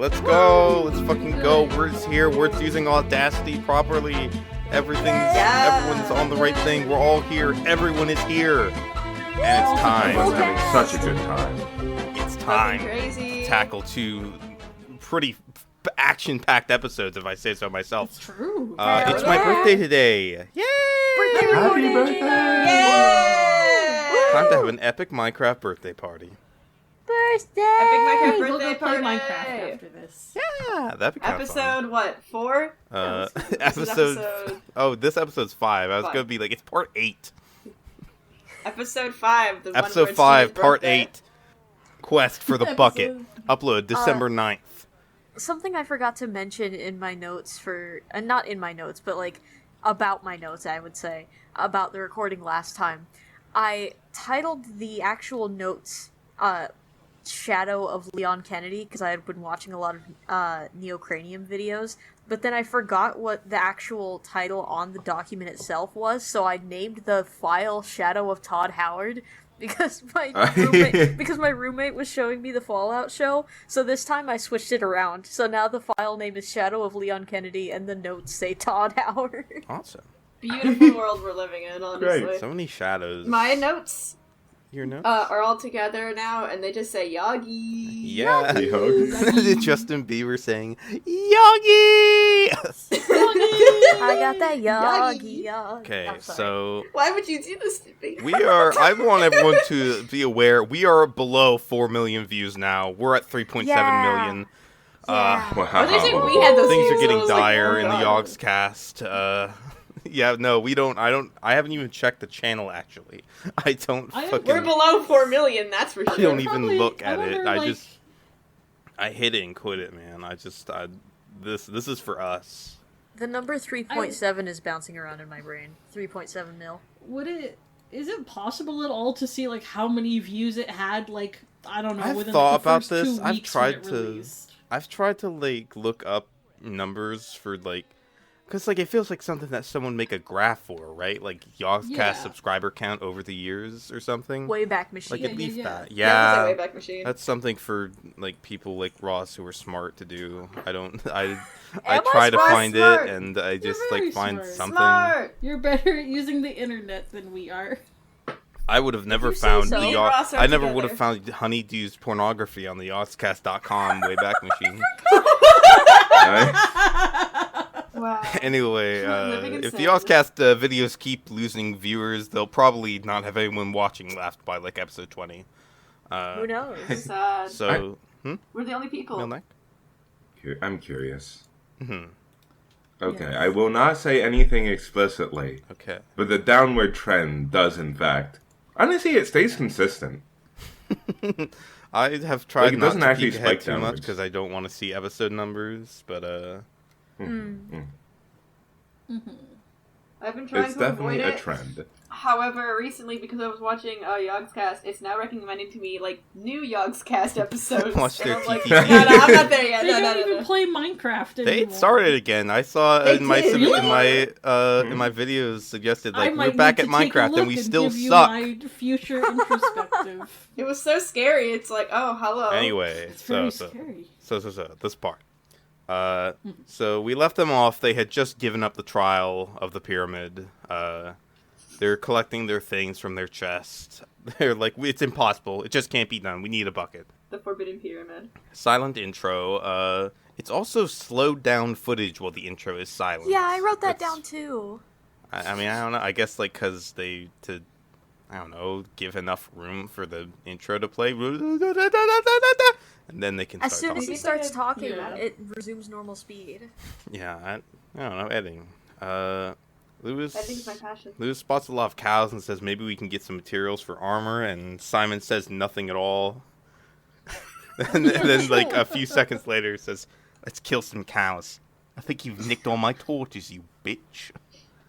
Let's go. Let's fucking go. Wirt's here. Wirt's using Audacity properly. Everyone's on the right thing. We're all here. Everyone is here. And it's time. Everyone's having such a good time. It's time to tackle two pretty action-packed episodes, if I say so myself. It's true. It's my birthday today. Yay! Happy birthday! Yay! Time to have an epic Minecraft birthday party. Birthday! Epic Minecraft We'll birthday go play party. Minecraft after this. Yeah, that'd be kind of fun. Episode what? 4? This episode's 5. I was Five. gonna be like, it's part 8. Episode 5. The Episode one where 5, it's part birthday. 8. Quest for the bucket. Upload December 9th. Something I forgot to mention in my notes not in my notes, but like about my notes, I would say, about the recording last time. I titled the actual notes, Shadow of Leon Kennedy, because I had been watching a lot of Neocranium videos, but then I forgot what the actual title on the document itself was, so I named the file Shadow of Todd Howard, because my roommate was showing me the Fallout show, so this time I switched it around. So now the file name is Shadow of Leon Kennedy, and the notes say Todd Howard. Awesome. Beautiful world we're living in, honestly. Great. So many shadows. My notes Your notes? are all together now, and they just say Yagi. Yeah. Yogi. Justin Bieber saying, Yogi! I got that Yagi. Okay, I'm sorry. so Why would you do this to me? I want everyone to be aware, we are below 4 million views now. We're at 3.7 million. Yeah. Wow. I think we had those Things are views, getting I was like, dire oh in the God. Yogscast. Yeah, no, I haven't even checked the channel, actually. We're below 4 million, that's for I sure. don't even look at it. wonder, I hit it and quit it, man. This is for us. The number 3.7 is bouncing around in my brain. 3.7 mil. Is it possible at all to see like how many views it had? Like, I don't know. I've within thought the about first this. 2 I've weeks tried when it to- released? I've tried to look up numbers for because it feels like something that someone make a graph for, right? Like Yogscast Yeah. subscriber count over the years or something. Wayback Machine. Like at least yeah. that. Yeah, Yeah, that's like Wayback Machine. that's something for people like Ross who are smart to do. I Am try to I find smart? it and I just very find smart. something. Smart! You're better at using the internet than we are. I would have never you say found so. the Me and Ross are I never together. would have found Honeydews pornography on the Yogscast.com Wayback Machine. Wow. Anyway, Living if the insane. Yogscast videos keep losing viewers, they'll probably not have anyone watching left by episode 20. Who knows? Sad. So, We're the only people. Milnak? I'm curious. Mhm. Okay, Yes. I will not say anything explicitly, Okay. but the downward trend does, in fact. Honestly, it stays consistent. I have tried it not doesn't to actually peek ahead spike too much downwards. because I don't want to see episode numbers, but I've been trying It's to avoid definitely a it. trend. However, recently, because I was watching Yogscast, it's now recommending to me, new Yogscast episodes. Watch and their I'm like, TTT. no, I'm not there yet. They No, don't no, even no. play Minecraft anymore. they started again. I saw They in my did? in my videos suggested I we're might back need at to take a Minecraft look and we still give you suck. My future introspective. It was so scary. It's like, oh, hello. Anyway, It's very so scary. this part. So we left them off. They had just given up the trial of the pyramid. They're collecting their things from their chest. They're like, it's impossible. It just can't be done. We need a bucket. The Forbidden Pyramid. Silent intro. It's also slowed down footage while the intro is silent. Yeah, I wrote that That's- down too. I mean, I don't know. I guess because I don't know, give enough room for the intro to play, and then they can start As soon as he talking. starts talking, Yeah. it resumes normal speed. Yeah, I don't know, editing. Lewis. I think it's my passion. Lewis spots a lot of cows and says maybe we can get some materials for armor, and Simon says nothing at all. and then a few seconds later says, "Let's kill some cows. I think you've nicked all my torches, you bitch."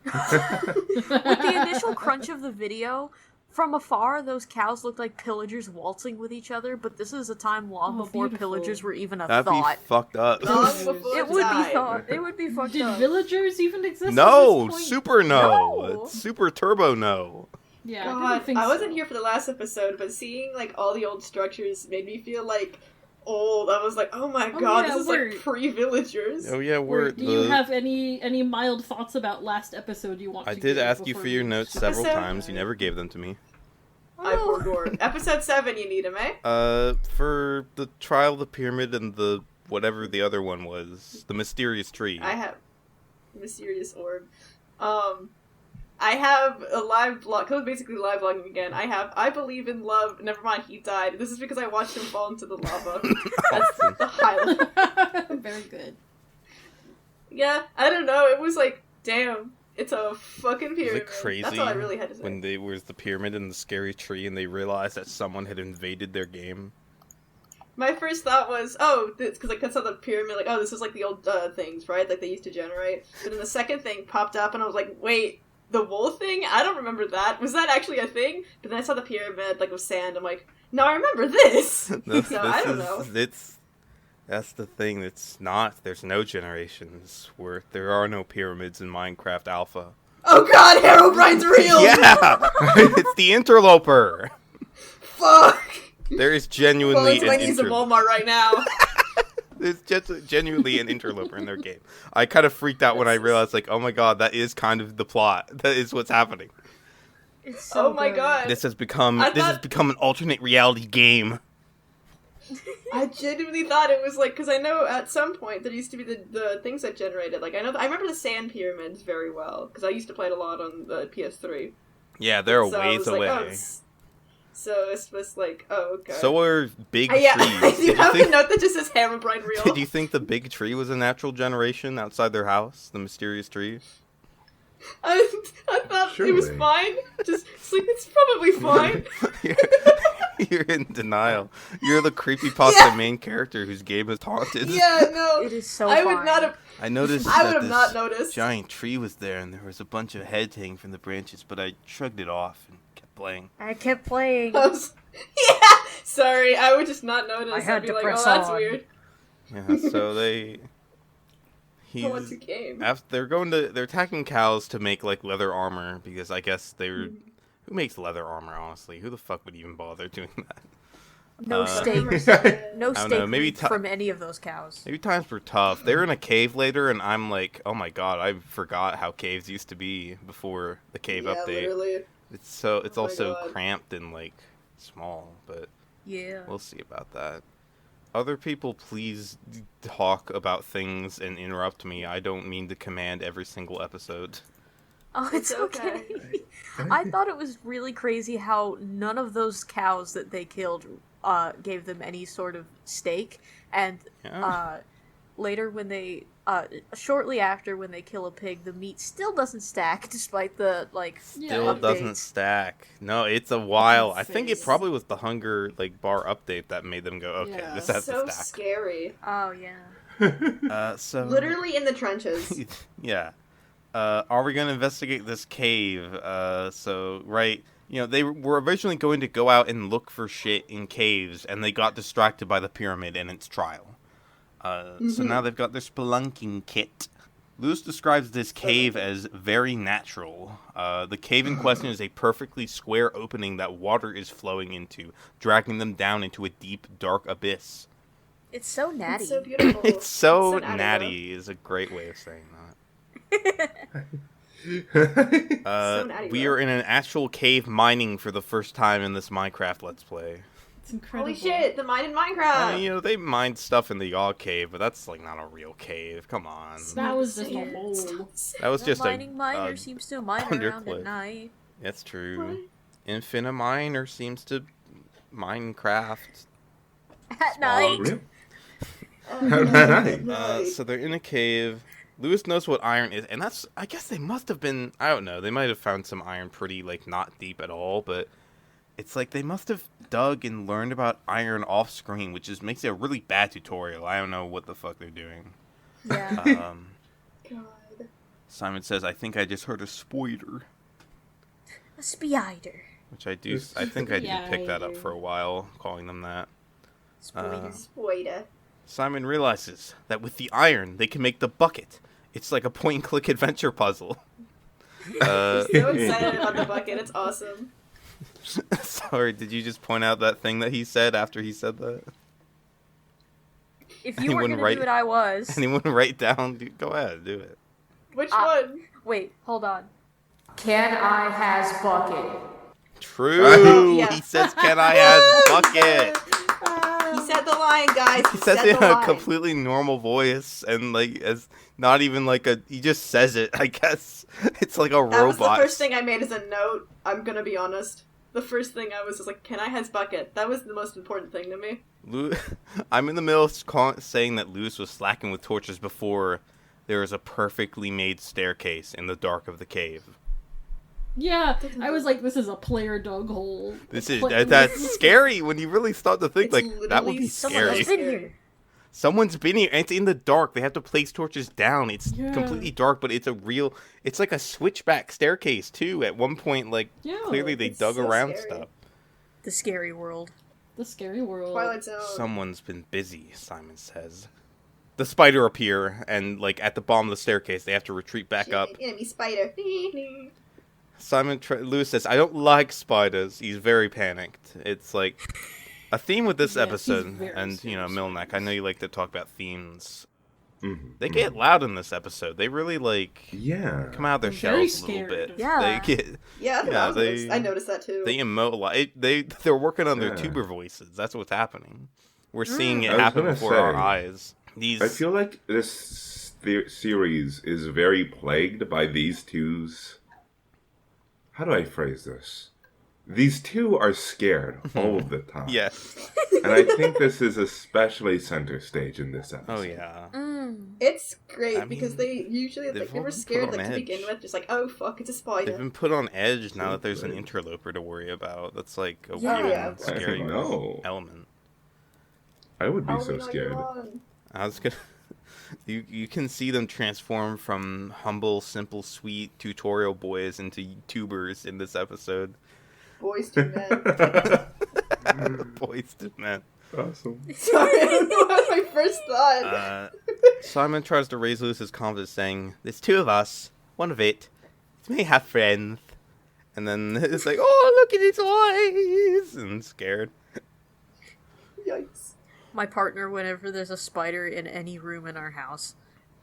With the initial crunch of the video, from afar, those cows looked like pillagers waltzing with each other, but this is a time long Oh, before beautiful. pillagers were even a That'd thought. be fucked up. Long before It would time. be thought. It would be fucked Did up. villagers even exist? No, at this point? super no. No. It's super turbo no. Yeah, I God, didn't think I so. wasn't here for the last episode, but seeing all the old structures made me feel like old. I was like, oh my god, yeah, this is Wirt. like pre-villagers. Oh yeah, Do you have any mild thoughts about last episode you want I to did give ask you before for your we- notes several Episode- times. You never gave them to me. I poor Gord. Episode 7, you need him, eh? For the trial of the pyramid and the whatever the other one was, the mysterious tree. I have mysterious orb. I have a live blog, because basically live blogging again. I believe in love. Never mind, he died. This is because I watched him fall into the lava. That's the highlight. Very good. Yeah, I don't know. It was like, damn, it's a fucking Was pyramid. it crazy That's all I really had to say. when they was the pyramid and the scary tree and they realized that someone had invaded their game? My first thought was, oh, because I saw the pyramid, like, oh, this is like the old things, right? Like they used to generate. But then the second thing popped up, and I was like, wait, the wool thing? I don't remember that. Was that actually a thing? But then I saw the pyramid, like with sand. I'm like, no, I remember this. So I don't know. That's the thing. It's not. There's no generations where there are no pyramids in Minecraft Alpha. Oh God, Herobrine's real. Yeah, it's the interloper. Fuck. There is Well, genuinely it's my niece at Walmart right now. There's just genuinely an interloper in their game. I kind of freaked out when I realized, like, oh my god, that is kind of the plot. That is what's happening. It's so Oh my good. God. This has become I has thought- become an alternate reality game. I genuinely thought it was like, because I know at some point there used to be the things that generated. Like I remember the sand pyramids very well because I used to play it a lot on the PS3. Yeah, they're So I ways was away. like, oh, so it's just like, oh okay. So are big Yeah, trees. I do Did you have a think- note that just says Herobrine real. Did you think the big tree was a natural generation outside their house? The mysterious tree? I thought it was Surely. fine. Just it's like it's probably fine. You're in denial. You're the creepypasta Yeah. main character whose game is haunted. Yeah, no. It is so I would fine. not have. I noticed I that would have this not noticed. giant tree was there and there was a bunch of heads hanging from the branches, but I shrugged it off and kept playing. I kept playing. I was- yeah. Sorry, I would just not notice. I had I'd be to like, press oh, that's on. weird. Yeah, so What's a game? they're attacking cows to make like leather armor because I guess who makes leather armor, honestly? Who the fuck would even bother doing that? No steak. No I don't steak know, maybe meat from any of those cows. Maybe times were tough. They were in a cave later, and I'm like, oh my god, I forgot how caves used to be before the cave Yeah, update. literally. It's Oh my also God. cramped and like small, but Yeah. we'll see about that. Other people, please talk about things and interrupt me. I don't mean to command every single episode. Oh, it's It's okay. okay. I thought it was really crazy how none of those cows that they killed gave them any sort of steak, and Yeah. later when they shortly after when they kill a pig, the meat still doesn't stack despite the Still updates. doesn't stack. No, it's a while. I think it Face. probably was the hunger bar update that made them go, okay, Yeah. this has So to stack. scary. Oh yeah. So Literally in the trenches. yeah. Are we going to investigate this cave? Right, they were originally going to go out and look for shit in caves, and they got distracted by the pyramid and its trial. So now they've got their spelunking kit. Lewis describes this cave as very natural. The cave in question is a perfectly square opening that water is flowing into, dragging them down into a deep, dark abyss. It's so natty. It's so beautiful. It's so natty, natty is a great way of saying that. So natty, We bro. are in an actual cave mining for the first time in this Minecraft Let's Play. It's incredible. Holy shit, the mine in Minecraft! I mean, they mined stuff in the Yog cave, but that's like not a real cave. Come on. That was just a Yeah. hole. That was The just mining miner a seems to mine around undercliff. at night. That's true. Infinite Miner seems to Minecraft. At night. So they're in a cave. Lewis knows what iron is, and I guess they must have been, I don't know, they might have found some iron pretty, not deep at all, but it's like they must have dug and learned about iron off screen, which just makes it a really bad tutorial. I don't know what the fuck they're doing. Yeah. God. Simon says, I think I just heard a spoiler, A spider. which I think I did pick that up Spider. for a while, calling them that. Spider. Spoiler. Simon realizes that with the iron, they can make the bucket. It's like a point-and-click adventure puzzle. So excited about the bucket, it's awesome. Sorry, did you just point out that thing that he said after he said that? If you were Anyone gonna do it, I was. Anyone write down? Go ahead, do it. Which one? Wait, hold on. Can I has bucket? True. Yeah. He says, "Can I has bucket?" He said the line, guys. He He says said it the in a line. completely normal voice, and like as not even like a. He just says it. I guess it's like a robot. That was the first thing I made as a note. I'm gonna be honest. The first thing I was just like, "Can I has bucket?" That was the most important thing to me. I'm in the middle of saying that Lewis was slacking with torches before there was a perfectly made staircase in the dark of the cave. Yeah, I was like, this is a player dug hole. That's scary when you really start to think It's like that would be literally scary. Someone's been here. Someone's been here, and it's in the dark. They have to place torches down. It's Yeah. completely dark, but it's like a switchback staircase too. At one point, like Yeah, clearly they it's dug so around scary. stuff. The scary world. The scary world. Twilight Zone. Someone's been busy, Simon says. The spider appear, and like at the bottom of the staircase, they have to retreat back up. Enemy spider. Lewis says, "I don't like spiders." He's very panicked. It's like a theme with this Yes, he's episode, very and scared of Milnak. I know you like to talk about themes. Mhm. They get loud in this episode. They really like Yeah. come out of their They're very shells a little scared. bit. Yeah. They get I noticed that too. they emote a lot. They're working on their Yeah. tuber voices. That's what's happening. We're seeing it I was happen gonna before our say, eyes. These I feel like this series is very plagued by these two's. How do I phrase this? These two are scared all of the time. yes. And I think this is especially center stage in this episode. Oh yeah. It's great I because mean, they usually they've they all were been scared put on like to begin edge. with, just like, oh fuck, it's a They've spider. been put on edge now that there's an Right. interloper to worry about. That's like a Yeah. weird Yeah. and scary I know. element. I would be Oh, so we know scared. you're on. I was gonna. You can see them transform from humble, simple, sweet tutorial boys into tubers in this episode. Boys to men. Boys to men. Awesome. Sorry, I don't know. That was my first thought. Simon tries to raise Lewis's confidence, saying, "There's two of us. One of it. We may have friends." And then it's like, "Oh, look at his eyes!" And scared. Yikes. My partner, whenever there's a spider in any room in our house,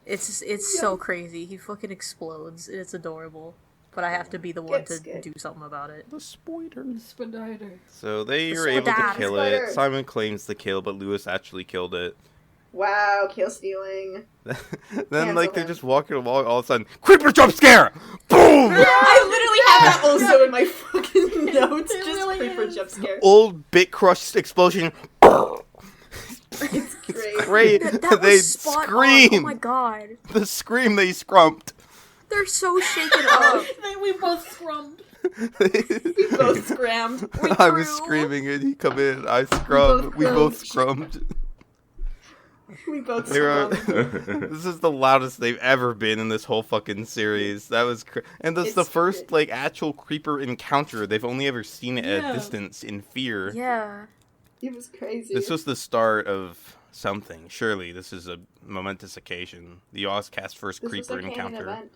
it's so crazy. He fucking explodes. It's adorable. But I have to be the one to scared. do something about it. The spider. Spider. So they The are able to spider. kill Spider. it. Simon claims the kill, but Lewis actually killed it. Wow, kill stealing. Then Cancel like they're him. just walking along, all of a sudden, creeper jump scare! Boom! I literally have that also in my fucking notes. It Just really creeper is. jump scare. Old bit crushed explosion. It's great. Great. That They was spot on. scream. Oh my god. The scream they scrumped. They're so shaken up. We both scrummed. We both scrammed. I was crew. screaming and he come in. I scrubbed. We both scrummed. We both They were- scrammed. This is the loudest they've ever been in this whole fucking series. That was and that's the It's first great. like actual creeper encounter. They've only ever seen it at Yeah. a distance in fear. Yeah. It was crazy. This was the start of something. Surely this is a momentous occasion. The Yogscast first This was creeper a canon encounter. event.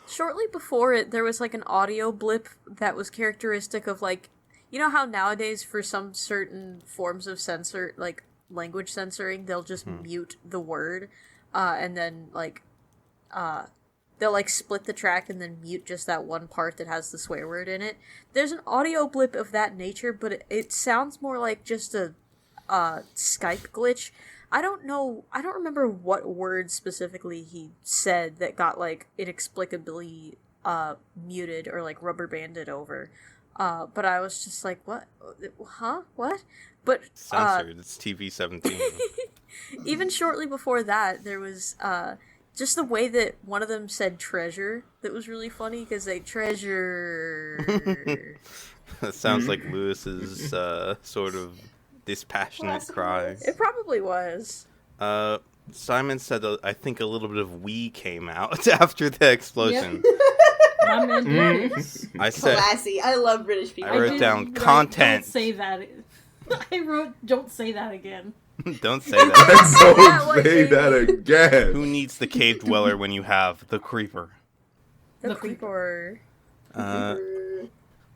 Shortly before it, there was like an audio blip that was characteristic of like, you know how nowadays for some certain forms of censor, like language censoring, they'll just mute the word, and then like, they'll like split the track and then mute just that one part that has the swear word in it. There's an audio blip of that nature, but it sounds more like just a Skype glitch. I don't remember what word specifically he said that got like inexplicably muted or like rubber banded over. But I was just like, what? Huh? What? But Censored. It's TV 17. even shortly before that, there was just the way that one of them said treasure that was really funny because they treasure. That sounds like Lewis's sort of dispassionate Classic cry. Lewis. It probably was. Simon said, I think a little bit of "we" came out after the explosion. My man did it. I said, Classy. I love British people. I wrote did down write, content. Don't say that. I wrote, don't say that again. Don't say that. Don't one, say baby. that again. Who needs the cave dweller when you have the creeper? The The creeper.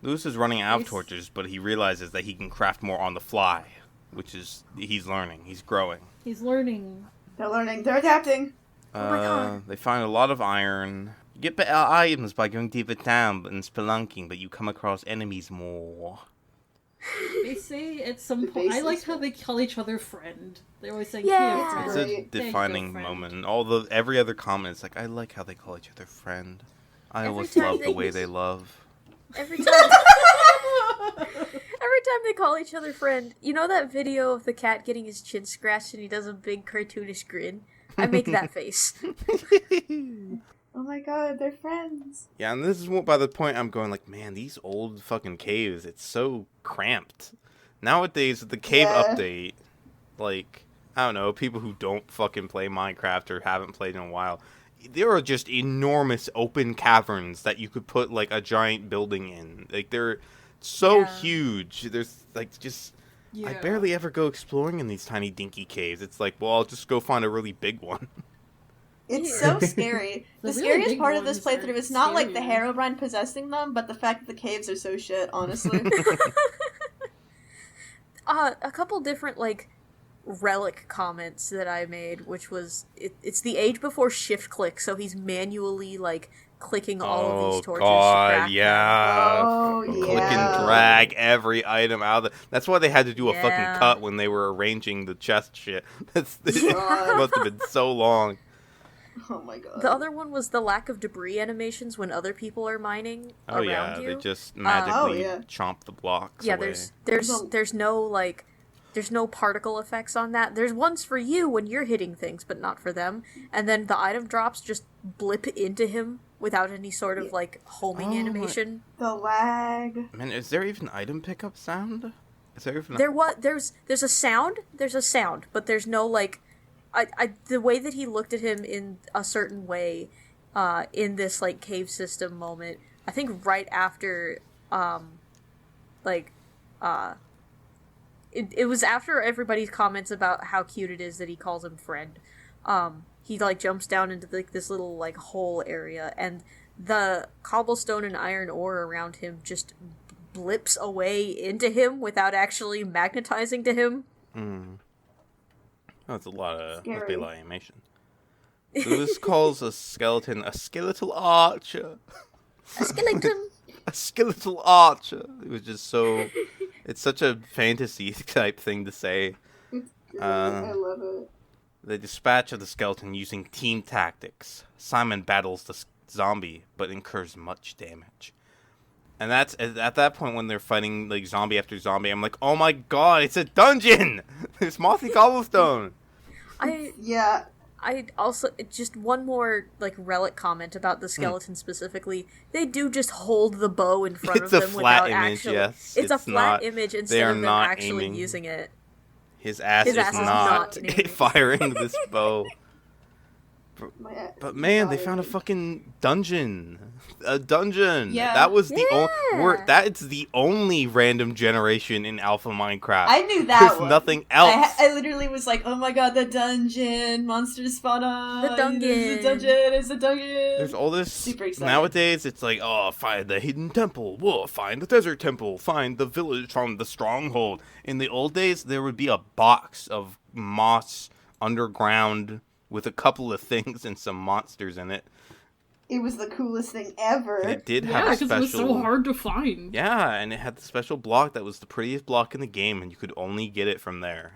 Lewis is running out of Nice. torches, but he realizes that he can craft more on the fly. which is he's learning, he's growing. He's learning. They're learning. They're adapting. Oh my God. They find a lot of iron. You get better items by going deeper down and spelunking, but you come across enemies more. They say at some The point, I like basis. how they call each other friend. They always say, Yeah. "Here, It's friend." a Right. defining Friend. moment. Every other comment is like, I like how they call each other friend. I Every always time love the they way use- they love. Every time, every time they call each other friend, you know that video of the cat getting his chin scratched and he does a big cartoonish grin? I make that face. Oh my god, they're friends. Yeah, and this is what by the point I'm going like, man, these old fucking caves, it's so cramped. Nowadays, with the cave Yeah. update, like, I don't know, people who don't fucking play Minecraft or haven't played in a while, there are just enormous open caverns that you could put, like, a giant building in. Like, they're so Yeah. huge. There's, like, just... I Yeah. barely ever go exploring in these tiny dinky caves. It's like, well, I'll just go find a really big one. It's so scary. The The really scariest big part of this ones playthrough are is not like the scarier. Herobrine possessing them, but the fact that the caves are so shit, honestly. A couple different, like, relic comments that I made, which was, it's the age before shift click, so he's manually, like, clicking all of these torches to crack them. yeah. Oh, Click yeah. and drag every item out of the... That's why they had to do a Yeah. fucking cut when they were arranging the chest shit. It God. must have been so long. Oh my god. The other one was the lack of debris animations when other people are mining Oh around yeah, you. they just magically yeah. chomp the blocks Yeah, away. there's no like there's no particle effects on that. There's ones for you when you're hitting things, but not for them. And then the item drops just blip into him without any sort of like homing Oh, animation. The lag. Man, is there even item pickup sound? Is there even... There's a sound, but there's no like the way that he looked at him in a certain way in this like cave system moment. I think right after it was after everybody's comments about how cute it is that he calls him friend. He like jumps down into like this little like hole area, and the cobblestone and iron ore around him just blips away into him without actually magnetizing to him. Oh, it's a lot of Scary. animation. So this calls a skeleton a skeletal archer. A skeleton. A skeletal archer. It was just so... It's such a fantasy type thing to say. I love it. The dispatch of the skeleton using team tactics. Simon battles the zombie, but incurs much damage. And that's at that point when they're fighting like zombie after zombie. I'm like, oh my god, it's a dungeon! There's mossy cobblestone. Yeah. I also just one more like relic comment about the skeleton specifically. They do just hold the bow in front It's of a them flat without image, actually. yes. It's a It's flat not- image they instead are of them not actually aiming. using it. His ass His is ass is not not aiming. firing this bow. My- But man, they God. found a fucking dungeon. A dungeon. Yeah. That was the Yeah. that's the only random generation in Alpha Minecraft. I knew that There's one. nothing else. I literally was like, oh my god, the dungeon! Monsters spawn on! The dungeon. It's a dungeon! It's a dungeon! There's all this. Super excited. Nowadays, it's like, oh, find the hidden temple. Whoa, find the desert temple. Find the village from the stronghold. In the old days, there would be a box of moss underground with a couple of things and some monsters in it. It was the coolest thing ever. And it did Yeah, have a because it was special. so hard to find. Yeah, and it had the special block that was the prettiest block in the game, and you could only get it from there.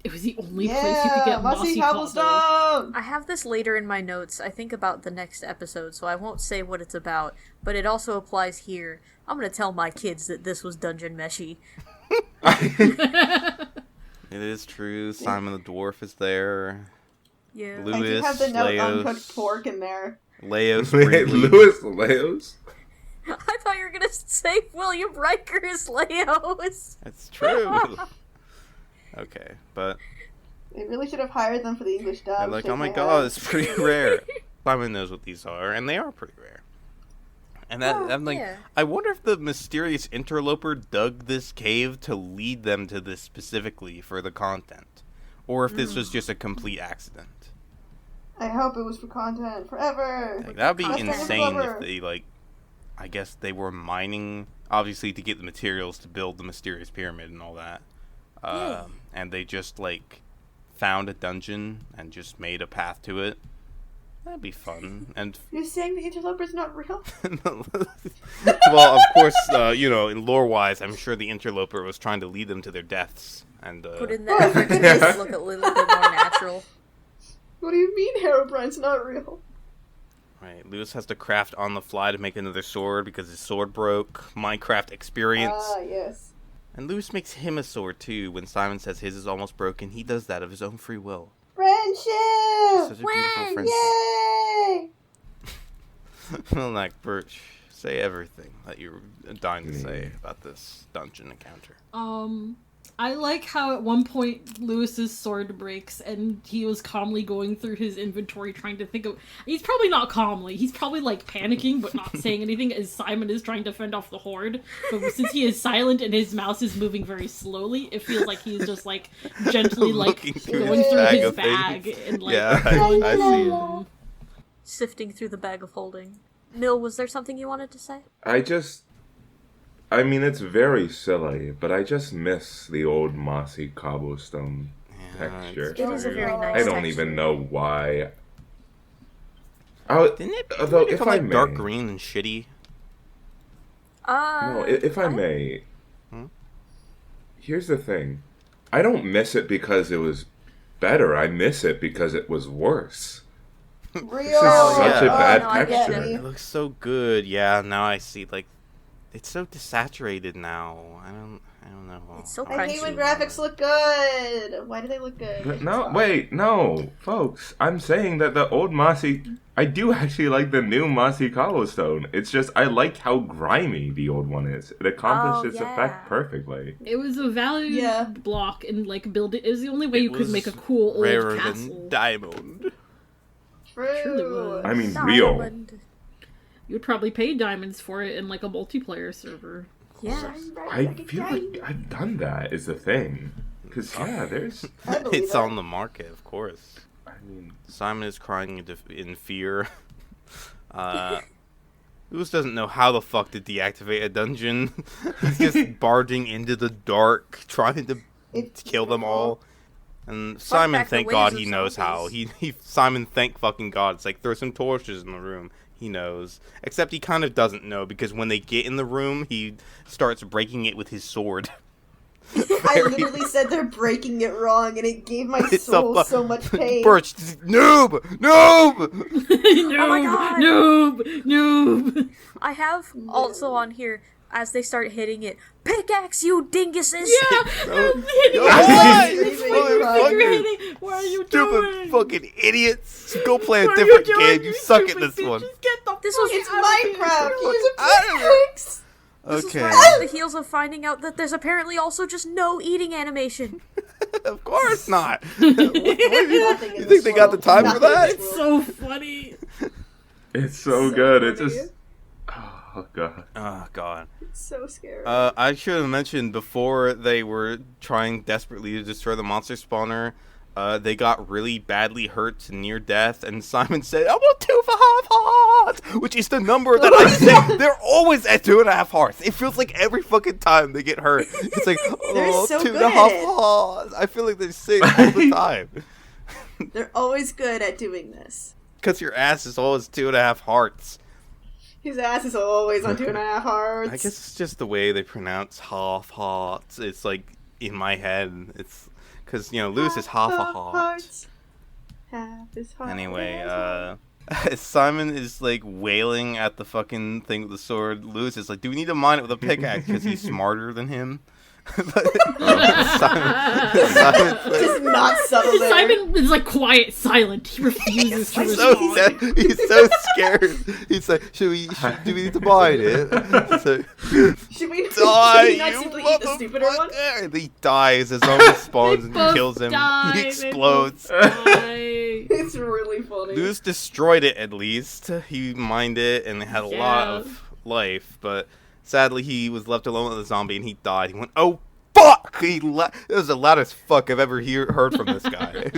It was the only place you could get mossy cobblestone! cobble. I have this later in my notes. I think about the next episode, so I won't say what it's about. But it also applies here. I'm gonna tell my kids that this was Dungeon Meshy. It is true. Simon the Dwarf is there. Yeah. I do Lewis, have the note Leos, uncooked pork in there. Leos, Wait, Brinkley. Louis Leos? I thought you were gonna say William Riker is Leos. That's true. Okay, but They really should have hired them for the English dub. they're like, shake oh my head. god, it's pretty rare. Simon knows what these are, and they are pretty rare. And that, Oh, I'm like, yeah. I wonder if the mysterious interloper dug this cave to lead them to this specifically for the content, or if this was just a complete accident. I hope it was for content forever. Like, that'd be That's kind of insane clever. if they, like, I guess they were mining, obviously, to get the materials to build the mysterious pyramid and all that. and they just like found a dungeon and just made a path to it. That'd be fun. And You're saying the interloper's not real? well, of course, in lore-wise, I'm sure the interloper was trying to lead them to their deaths. And put in the effort to make it look a little bit more natural. What do you mean Herobrine's not real? Right, Lewis has to craft on the fly to make another sword because his sword broke. Minecraft experience. Ah, yes. And Lewis makes him a sword too. When Simon says his is almost broken, he does that of his own free will. Friendship! Such a beautiful friendship. Yay! Milnak, Birch, say everything that you're dying to say about this dungeon encounter. I like how at one point Lewis's sword breaks and he was calmly going through his inventory trying to think of... He's probably not calmly. He's probably like panicking but not saying anything as Simon is trying to fend off the horde. But since he is silent and his mouse is moving very slowly, it feels like he's just like gently like going through his bag and like... Yeah, I see it. Sifting through the bag of holding. Mill, was there something you wanted to say? I mean, it's very silly, but I just miss the old mossy cobblestone texture. It is a very nice I don't texture. even know why. Didn't it Although, become if I like may, dark green and shitty? no, if I may, here's the thing: I don't miss it because it was better. I miss it because it was worse. Real! This is such a bad I get texture. It looks so good. Yeah, now I see. Like, it's so desaturated now. I don't know. It's so I hate when crunchy. graphics look good! Why do they look good? No, folks. I'm saying that the old mossy... I do actually like the new mossy cobblestone. It's just, I like how grimy the old one is. It accomplished its effect perfectly. It was a value block and like build it. It was the only way you could make a cool old rarer castle. than diamond. True! I mean, real. Diamond. You would probably pay diamonds for it in like a multiplayer server. Yeah. I feel like I've done that, is the thing. Because, there's... I believe It's that. on the market, of course. I mean... Simon is crying in fear. Lewis doesn't know how the fuck to deactivate a dungeon. He's just barging into the dark, trying to kill them all. And Simon, fact, the thank waves God of he knows how. Simon, thank fucking God. It's like, throw some torches in the room. He knows. Except he kind of doesn't know, because when they get in the room, he starts breaking it with his sword. I literally said they're breaking it wrong, and it gave my soul so much pain. Birch, noob! Noob! Oh my God! Noob! I have also on here, as they start hitting it, pickaxe, you dinguses! What are you Stupid doing? fucking idiots! Go play a What are different you doing, game. You you suck at stupid this one. bitches? Get the This fuck was- It's out of here. Minecraft! Use a out of here. pickaxe! This is Okay. right on the heels of finding out that there's apparently also just no eating animation. Of course not. Nothing in You this think they got the world. time for Nothing in that? this It's world. so funny. It's so good. It's funny. just... Oh, God. Oh, God. It's so scary. I should have mentioned before they were trying desperately to destroy the monster spawner, they got really badly hurt to near death, and Simon said, I want 2.5 hearts! Which is the number that I say. They're always at 2.5 hearts. It feels like every fucking time they get hurt. It's like, oh, so 2.5 good at it. hearts. I feel like they say it all the time. They're always good at doing this. Because your ass is always 2.5 hearts. His ass is always on 2.5 hearts. I guess it's just the way they pronounce half hearts. It's like in my head. It's because Lewis is half a heart. Half his heart. Anyway, Simon is like wailing at the fucking thing with the sword. Lewis is like, "Do we need to mine it with a pickaxe because he's smarter than him?" Simon's like, Just not subtle there. Simon is like quiet, silent. He refuses to so respond. he's so scared. He's like, do we need to mine it? So, Should we die, should we not you simply eat the stupider one? motherfucker! And he dies as zombie spawns and both kills him. die, He they explodes. both die. It's really funny. Lewis destroyed it at least. He mined it and it had a lot of life, but sadly he was left alone with the zombie and he died. He went, oh fuck! It was the loudest fuck I've ever heard from this guy.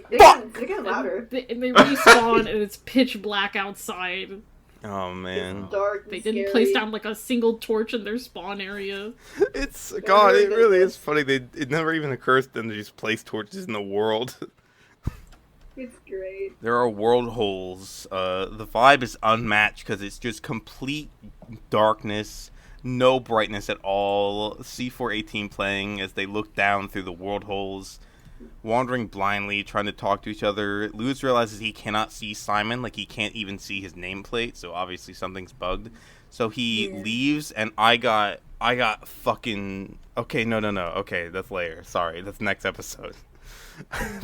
Yeah, they're getting louder. And they respawn and it's pitch black outside. Oh man. It's dark and They didn't scary. place down like a single torch in their spawn area. It's God. It really goodness. is funny. It never even occurs to them to just place torches in the world. It's great. There are world holes. The vibe is unmatched because it's just complete darkness, no brightness at all. C418 playing as they look down through the world holes, wandering blindly, trying to talk to each other. Lewis realizes he cannot see Simon, like he can't even see his nameplate, so obviously something's bugged. So he leaves, and I got fucking... Okay, no. Okay, that's later. Sorry, that's next episode.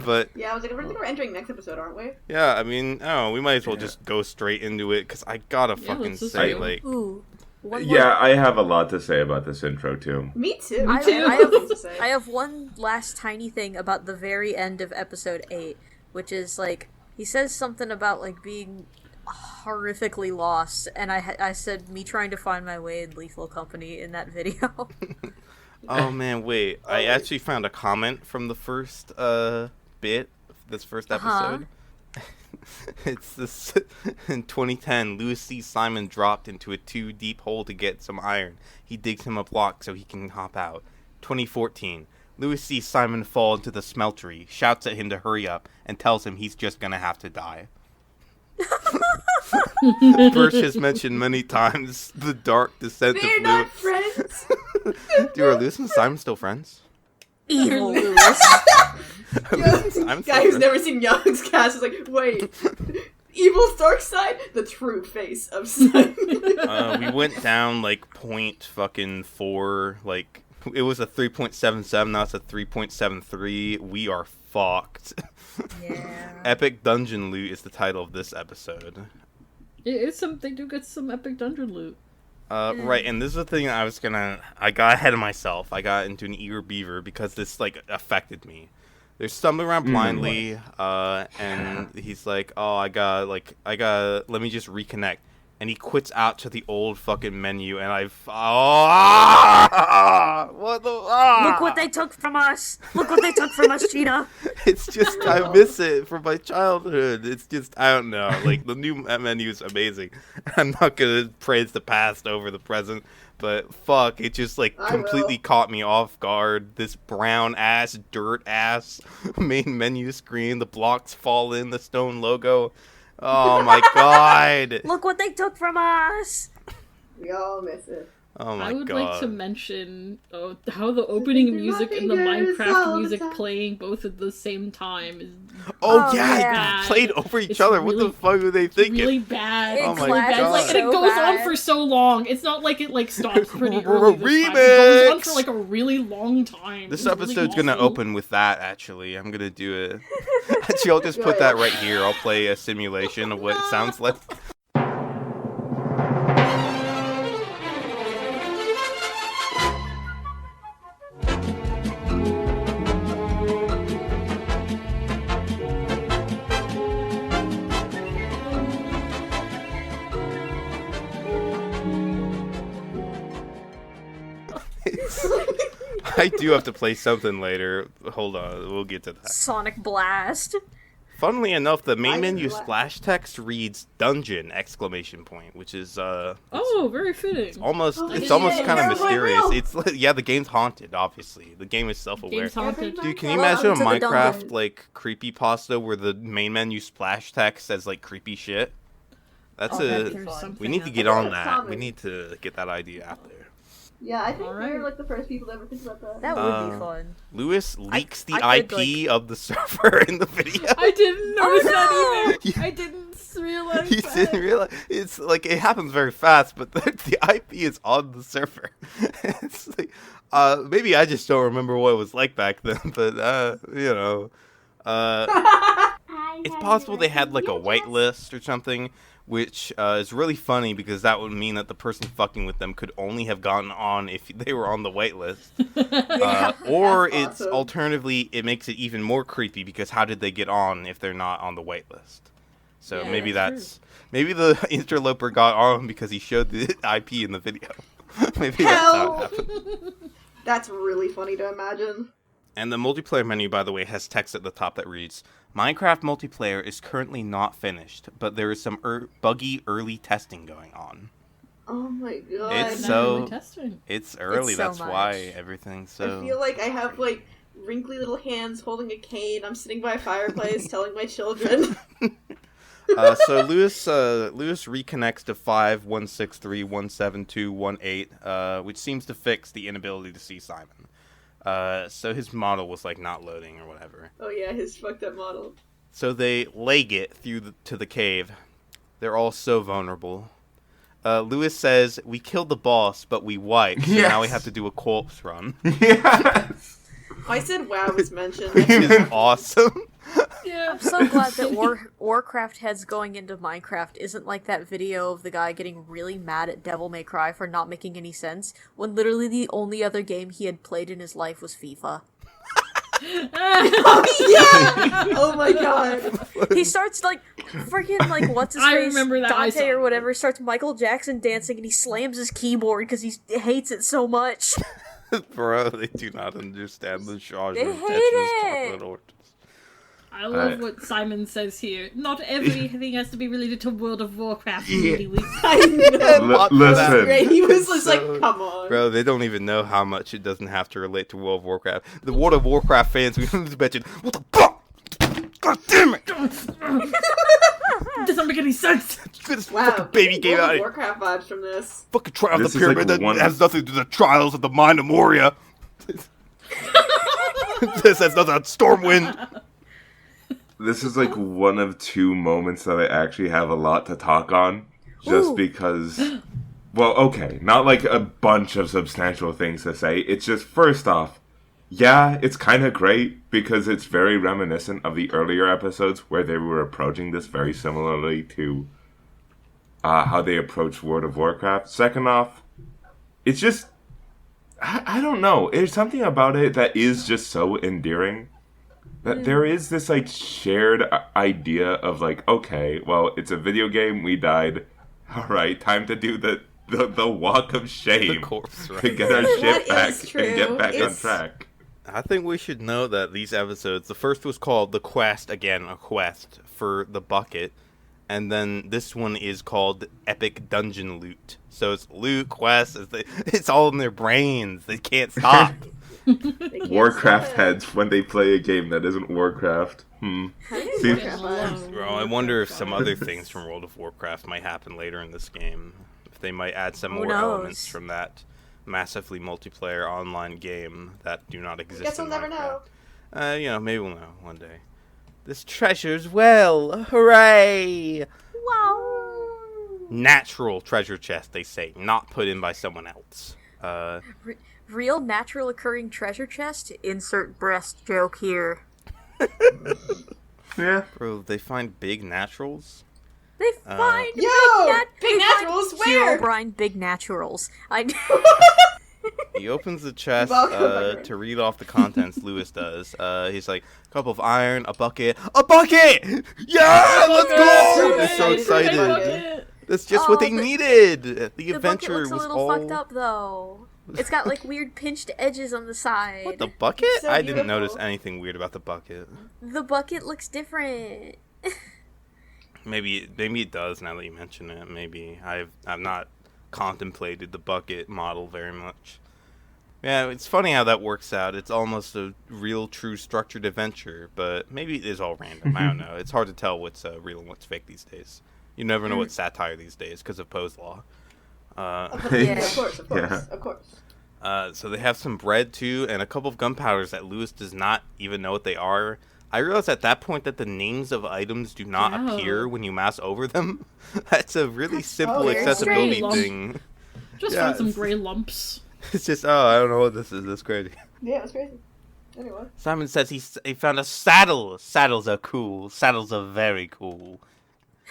But Yeah, I was like, I think we're entering next episode, aren't we? yeah, I mean, we might as well just go straight into it, because I gotta fucking let's just say, do it. like... Ooh. One Yeah, I have a lot to say about this intro too. Me too. I, too. I have things to have, say. I have one last tiny thing about the very end of episode 8, which is like he says something about like being horrifically lost, and I said me trying to find my way in Lethal Company in that video. Oh man, wait. I actually found a comment from the first bit, this first episode. It's this in 2010, Lewis sees Simon dropped into a 2-deep hole to get some iron. He digs him a block so he can hop out. 2014, Lewis sees Simon fall into the smeltery, shouts at him to hurry up, and tells him he's just gonna have to die. Birch has mentioned many times the dark descent They're of not Lewis. friends. Are Lewis and Simon still friends? Evil Lewis. Lewis and Simon still Guy who's friends? never seen Yogscast is like, wait, Evil's dark side, the true face of Simon. We went down like point fucking 4, like it was a 3.77, now it's a 3.73. We are fucked. Yeah. Epic Dungeon Loot is the title of this episode. They do get some epic dungeon loot. Right, and this is the thing I got ahead of myself. I got into an eager beaver because this like affected me. They're stumbling around blindly, and he's like, "Oh, I got let me just reconnect." And he quits out to the old fucking menu, and what the? Look what they took from us! Look what they took from us, Gina! It's just, I miss it from my childhood. It's just, I don't know. Like, the new menu is amazing. I'm not gonna praise the past over the present, but fuck, it just, like, completely caught me off guard. This brown ass, dirt ass main menu screen, the blocks fall in, the stone logo. Oh my god. Look what they took from us! We all miss it. Oh my I would god. like to mention how the opening music and the Minecraft music playing both at the same time is Oh, Oh, yeah, yeah. they played over each It's other. What really- the fuck were they thinking? really bad. It Oh my really bad. God. Like, and it so goes on bad. for so long. It's not like it like stops pretty early. This time. It goes on Remix! for like a really long time. This It's really episode's gonna awful. open with that, actually. I'm gonna do it. Actually, I'll just put that right here. I'll play a simulation of what it sounds like. I do have to play something later. Hold on, we'll get to that. Sonic Blast. Funnily enough, the main I menu do- splash text reads "dungeon!" exclamation point, which is Oh, very fitting. almost Oh, it's yeah, almost yeah, kind of yeah, mysterious. real. It's like, yeah, the game's haunted. Obviously, the game is self-aware. Game's haunted. Dude, can you Welcome imagine a to the Minecraft dungeon. like creepypasta where the main menu splash text says like creepy shit? That's Oh, that'd a be There's fun. something we need to out get there. on That's that. common. We need to get that idea out there. Yeah, I think Alright. we're like the first people to ever think about that. That would be fun. Lewis leaks the I could, IP of the server in the video. I didn't notice no! that either. Yeah. I didn't realize You that. didn't realize it's like it happens very fast, but the IP is on the server. It's like, maybe I just don't remember what it was like back then, but you know, it's possible they had like a whitelist or something, which is really funny because that would mean that the person fucking with them could only have gotten on if they were on the whitelist. Or That's it's awesome. alternatively, it makes it even more creepy because how did they get on if they're not on the whitelist? So Yeah, maybe that's maybe the interloper got on because he showed the IP in the video. Maybe that's how it Hell. happened. That's really funny to imagine. And the multiplayer menu, by the way, has text at the top that reads, Minecraft multiplayer is currently not finished, but there is some buggy early testing going on. Oh my god. It's early. It's so That's much. why everything's so... I feel like I have, like, wrinkly little hands holding a cane. I'm sitting by a fireplace telling my children. So Lewis reconnects to 5163172118, which seems to fix the inability to see Simon. So his model was like not loading or whatever. Oh yeah, his fucked up model. So they leg it to the cave. They're all so vulnerable. Lewis says, "We killed the boss, but we wiped. So now we have to do a corpse run." Yes. I said WoW was mentioned. Which is awesome. Yeah. I'm so glad that Warcraft heads going into Minecraft isn't like that video of the guy getting really mad at Devil May Cry for not making any sense, when literally the only other game he had played in his life was FIFA. Oh yeah! Oh my god. He starts like freaking like what's his I face remember that. I Dante saw or that. whatever starts Michael Jackson dancing and he slams his keyboard because he hates it so much. Bro, they do not understand the charge They of hate Tetris it. chocolate orchids. I love what Simon says here. Not everything has to be related to World of Warcraft. Yeah. I know. Listen. Great. He was just So- like, come on. Bro, they don't even know how much it doesn't have to relate to World of Warcraft. The World of Warcraft fans, we mentioned, what the fuck? God damn it! Doesn't make any sense. This Wow. fucking baby game World out of of Warcraft vibes from this. fucking trial of This the is like pyramid that one- has nothing to do with the trials of the mind of Moria. This has nothing on Stormwind. This is like one of two moments that I actually have a lot to talk on. Just Ooh. because... Well, okay, not like a bunch of substantial things to say. It's just, first off, yeah, it's kind of great because it's very reminiscent of the earlier episodes where they were approaching this very similarly to how they approached World of Warcraft. Second off, it's just... I don't know. There's something about it that is just so endearing. That there is this like shared idea of like, okay, well, it's a video game. We died. All right, time to do the walk of The shame corpse, to right? get our shit That back is and true. get back on It's- track. I think we should know that these episodes, the first was called The Quest, again, a quest for the bucket. And then this one is called Epic Dungeon Loot. So it's loot, quest, it's all in their brains. They can't stop. They can't Warcraft stop it. heads when they play a game that isn't Warcraft. How do you See- Warcraft vibes? Bro, I wonder if some other things from World of Warcraft might happen later in this game. If they might add some Who more knows? elements from that massively multiplayer online game that do not exist Guess in we'll never know. Minecraft. Maybe we'll know one day. This treasure's well, hooray! Wow. Natural treasure chest, they say, not put in by someone else. Real natural occurring treasure chest? Insert breast joke here. Yeah. Bro, they find big naturals? They find Yo! Big they find naturals, where? Herobrine big naturals. He opens the chest Welcome. to read off the contents. Lewis does. He's like, a cup of iron, a bucket. A bucket! Yeah! Let's go! They're so excited. Bucket. That's just Oh, what they needed. The the bucket adventure looks a was little all... fucked up though. It's got like weird pinched edges on the side. What, the bucket? So I didn't beautiful. notice anything weird about the bucket. The bucket looks different. Maybe it does now that you mention it. Maybe I've not contemplated the bucket model very much. Yeah, it's funny how that works out. It's almost a real, true, structured adventure, but maybe it is all random. I don't know. It's hard to tell what's real and what's fake these days. You never know what's satire these days because of Poe's Law. Yeah, of course, of course, Yeah. of course. So they have some bread too, and a couple of gunpowders that Lewis does not even know what they are. I realized at that point that the names of items do not Oh. appear when you mouse over them. That's a really simple very accessibility strange. thing. Just Yeah, find some it's- gray lumps. It's just, I don't know what this is. That's crazy. Yeah, that's crazy. Anyway. Simon says he found a saddle. Saddles are cool. Saddles are very cool.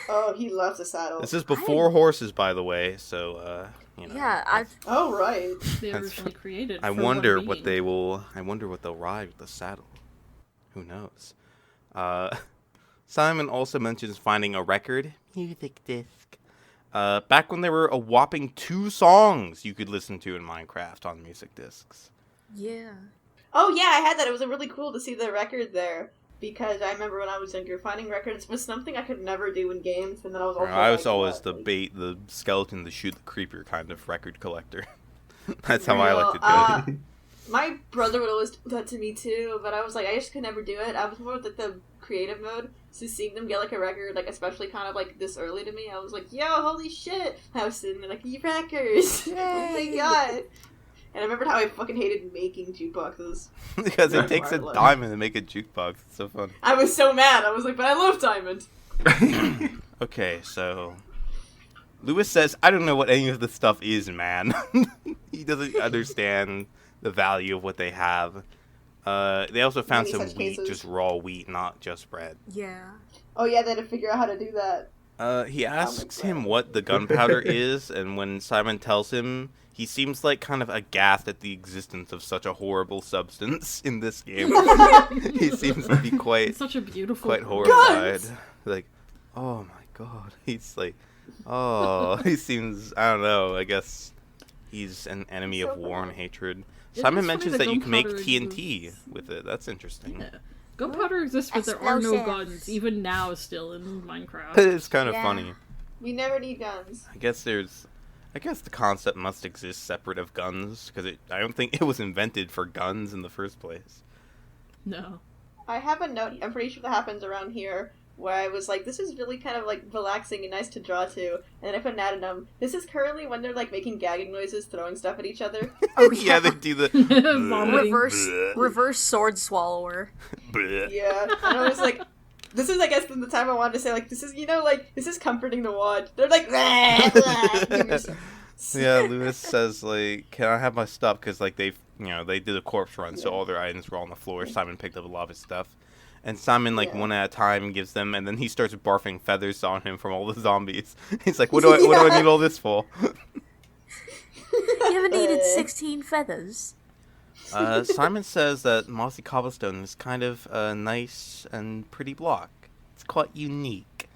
Oh, he loves a saddle. This is before horses, by the way. So, you know. Yeah, I've Oh, right. They That's- originally created. I for wonder one what meaning. they will. I wonder what they'll ride with the saddle. Who knows? Simon also mentions finding a record music disc. Back when there were a whopping 2 songs you could listen to in Minecraft on music discs. yeah. Oh yeah, I had that. It was really cool to see the record there. Because I remember when I was younger, finding records was something I could never do in games, and then I was also I was like, always what? the Like, bait, the skeleton, the shoot the creeper kind of record collector. That's how I real, like to do it. My brother would always do that to me too, but I was like, I just could never do it. I was more like the creative mode, so seeing them get like a record, like especially kind of like this early to me, I was like, yo, holy shit! I was sitting there like, you records! Oh my god! And I remembered how I fucking hated making jukeboxes. Because it takes a diamond to make a jukebox. It's so fun. I was so mad. I was like, but I love diamond. Okay, so Lewis says, I don't know what any of this stuff is, man. He doesn't understand the value of what they have. They also found Many some such wheat, cases. just raw wheat, not just bread. Yeah. Oh yeah, they had to figure out how to do that. He asks him what the gunpowder is, and when Simon tells him, he seems like kind of aghast at the existence of such a horrible substance in this game. He seems to be It's quite such a beautiful. horrified. Guns! Like, oh my god. He's like, oh, he seems, I don't know, I guess he's an enemy of war and hatred. It Simon is funny mentions that that you can make gunpowder TNT exists. with it. That's interesting. Yeah. Gunpowder exists, but there are no Explosives. guns, even now still in Minecraft. It's kind of Yeah. funny. We never need guns. I guess the concept must exist separate of guns, because I don't think it was invented for guns in the first place. No. I have a note, I'm pretty sure that happens around here, where I was like, this is really kind of like relaxing and nice to draw to, and then I put an addendum. This is currently when they're like making gagging noises, throwing stuff at each other. Oh, Yeah, they do the Vomiting. Reverse sword swallower. Yeah, and I was like, this is, I guess, the time I wanted to say, like, this is, you know, like, this is comforting to watch. They're like, blah, blah. Give me some- Yeah, Lewis says, like, can I have my stuff? Because, like, they did a corpse run, so all their items were on the floor. Simon picked up a lot of his stuff. And Simon, like, Yeah. one at a time gives them, and then he starts barfing feathers on him from all the zombies. He's like, what do I need all this for? You haven't needed 16 feathers. Simon says that mossy cobblestone is kind of a nice and pretty block. It's quite unique.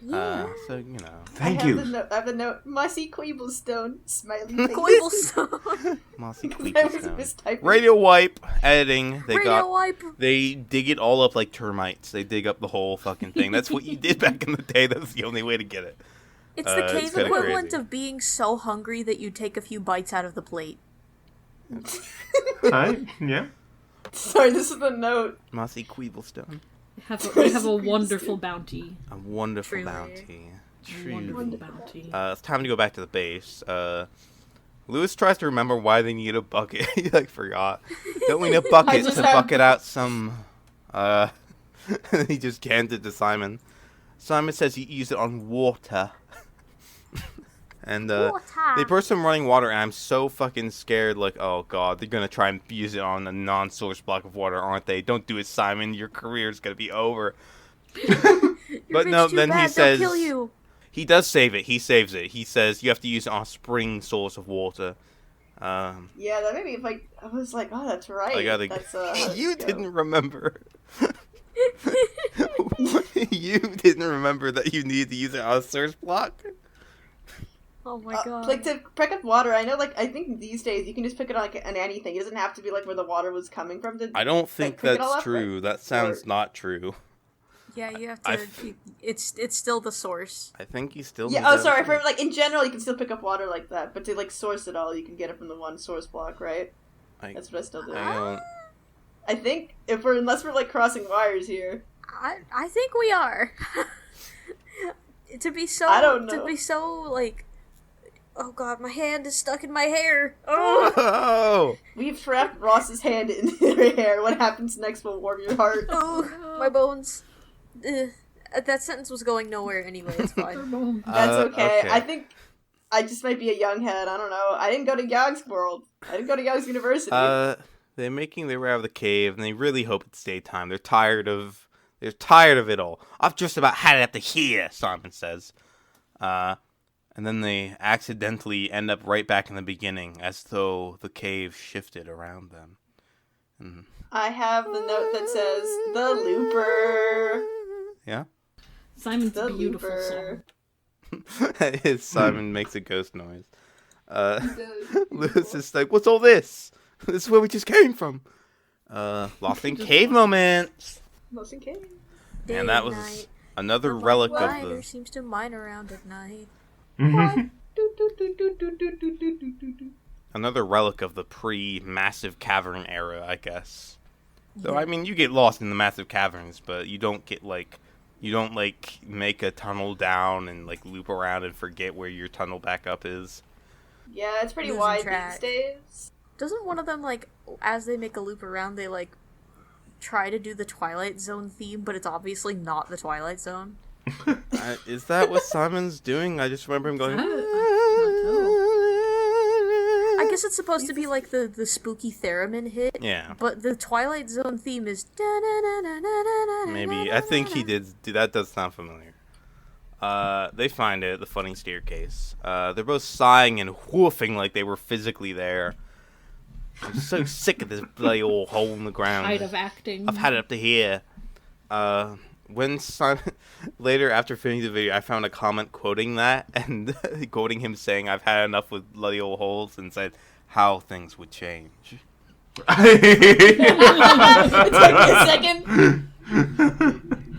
Yeah. So, you know. Thank I you. have the note, mossy Queeblestone, smiley face. Coiblestone. Mossy I was cobblestone. mistyping. Radio wipe, editing, Radio wipe. They dig it all up like termites. They dig up the whole fucking thing. That's what you did back in the day. That's the only way to get it. It's the it's cave kinda equivalent crazy. of being so hungry that you take a few bites out of the plate. Yeah. Sorry, this is the note. Mossy Queeblestone. They have a wonderful bounty. A wonderful Truly. bounty. Truly. Wonderful bounty. It's time to go back to the base. Lewis tries to remember why they need a bucket. He like forgot. Don't we need a bucket just to have- bucket out some? He just canned it to Simon. Simon says he used it on water. And they burst some running water, and I'm so fucking scared. Like, oh god, they're gonna try and use it on a non-source block of water, aren't they? Don't do it, Simon. Your career's gonna be over. But no, then he says kill you. he does save it. He saves it. He says you have to use it on a spring source of water. Yeah, that made me like, I was like, oh, that's right. I gotta. That's, how You this didn't goes. remember. You didn't remember that you needed to use it on a source block. Oh my god. Like, to pick up water, I know, like, I think these days you can just pick it on, like, on anything. It doesn't have to be, like, where the water was coming from. I don't think pick it all that's up, true. right? That sounds Or- not true. Yeah, you have I to. f- It's still the source. I think you still. Yeah, need oh, that. sorry, for, like, in general, you can still pick up water like that, but to, like, source it all, you can get it from the one source block, right? I- That's what I still do. I don't. I think, unless we're, like, crossing wires here. I think we are. To be so. I don't To know. be so like. Oh god, my hand is stuck in my hair. Oh. Oh! We've trapped Ross's hand in her hair. What happens next will warm your heart. Oh, my bones. That sentence was going nowhere anyway. It's fine. That's okay. okay. I think I just might be a young head. I don't know. I didn't go to Yogs World. I didn't go to Yogs University. They're making their way out of the cave, and they really hope it's daytime. They're tired of it all. I've just about had it up to here, Simon says. And then they accidentally end up right back in the beginning, as though the cave shifted around them. And I have the note that says, the looper. yeah? Simon's The beautiful looper. song. Simon makes a ghost noise. Lewis is like, what's all this? This is where we just came from. Lost in Cave moments. Lost in Cave. And that was another relic of the... seems to mine around at night. Another relic of the pre-massive cavern era, I guess. So, I mean, you get lost in the massive caverns, but you don't get, like... You don't, like, make a tunnel down and, like, loop around and forget where your tunnel backup is. Yeah, it's pretty Losing wide track. these days. Doesn't one of them, like, as they make a loop around, they, like, try to do the Twilight Zone theme, but it's obviously not the Twilight Zone? Is that what Simon's doing? I just remember him going... I guess it's supposed to be like the spooky theremin hit. Yeah. But the Twilight Zone theme is... Maybe. I think he did. That does sound familiar. They find it, the funny staircase. They're both sighing and whoofing like they were physically there. I'm so sick of this bloody old hole in the ground. Tired of acting. I've had it up to here. When Simon... Later, after finishing the video, I found a comment quoting that, and quoting him saying, I've had enough with bloody old holes, and said, how things would change. It took me a second.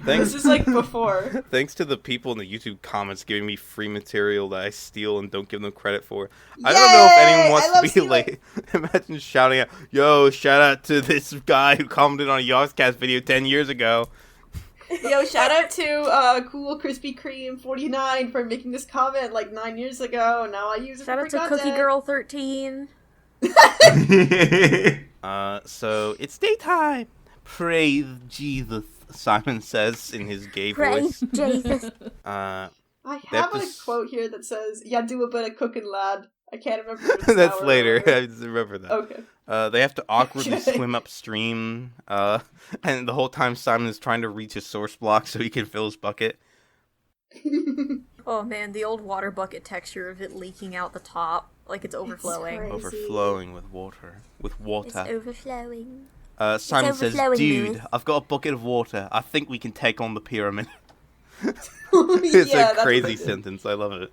Thanks, This is like before. thanks to the people in the YouTube comments giving me free material that I steal and don't give them credit for. I don't know if anyone I wants love to be stealing. like... Imagine shouting out, yo, shout out to this guy who commented on a Yogscast video 10 years ago. Yo, shout out to Cool Krispy Kreme 49 for making this comment like 9 years ago. Now I use it Shout for out to content. Cookie Girl 13. So it's daytime. Praise Jesus, Simon says in his gay voice. Jesus. I They have have to a s- quote here that says, "Yeah, do a bit of cooking, lad." I can't remember. If it's That's now or later. earlier. I just remember that. Okay. They have to awkwardly Okay. swim upstream. And the whole time Simon is trying to reach his source block so he can fill his bucket. Oh man, the old water bucket texture of it leaking out the top, like it's overflowing. crazy. Overflowing with water. With It's water. overflowing. Simon says, overflowing, dude, Lewis." I've got a bucket of water. I think we can take on the pyramid. It's Yeah, a that's crazy what they did. sentence. I love it.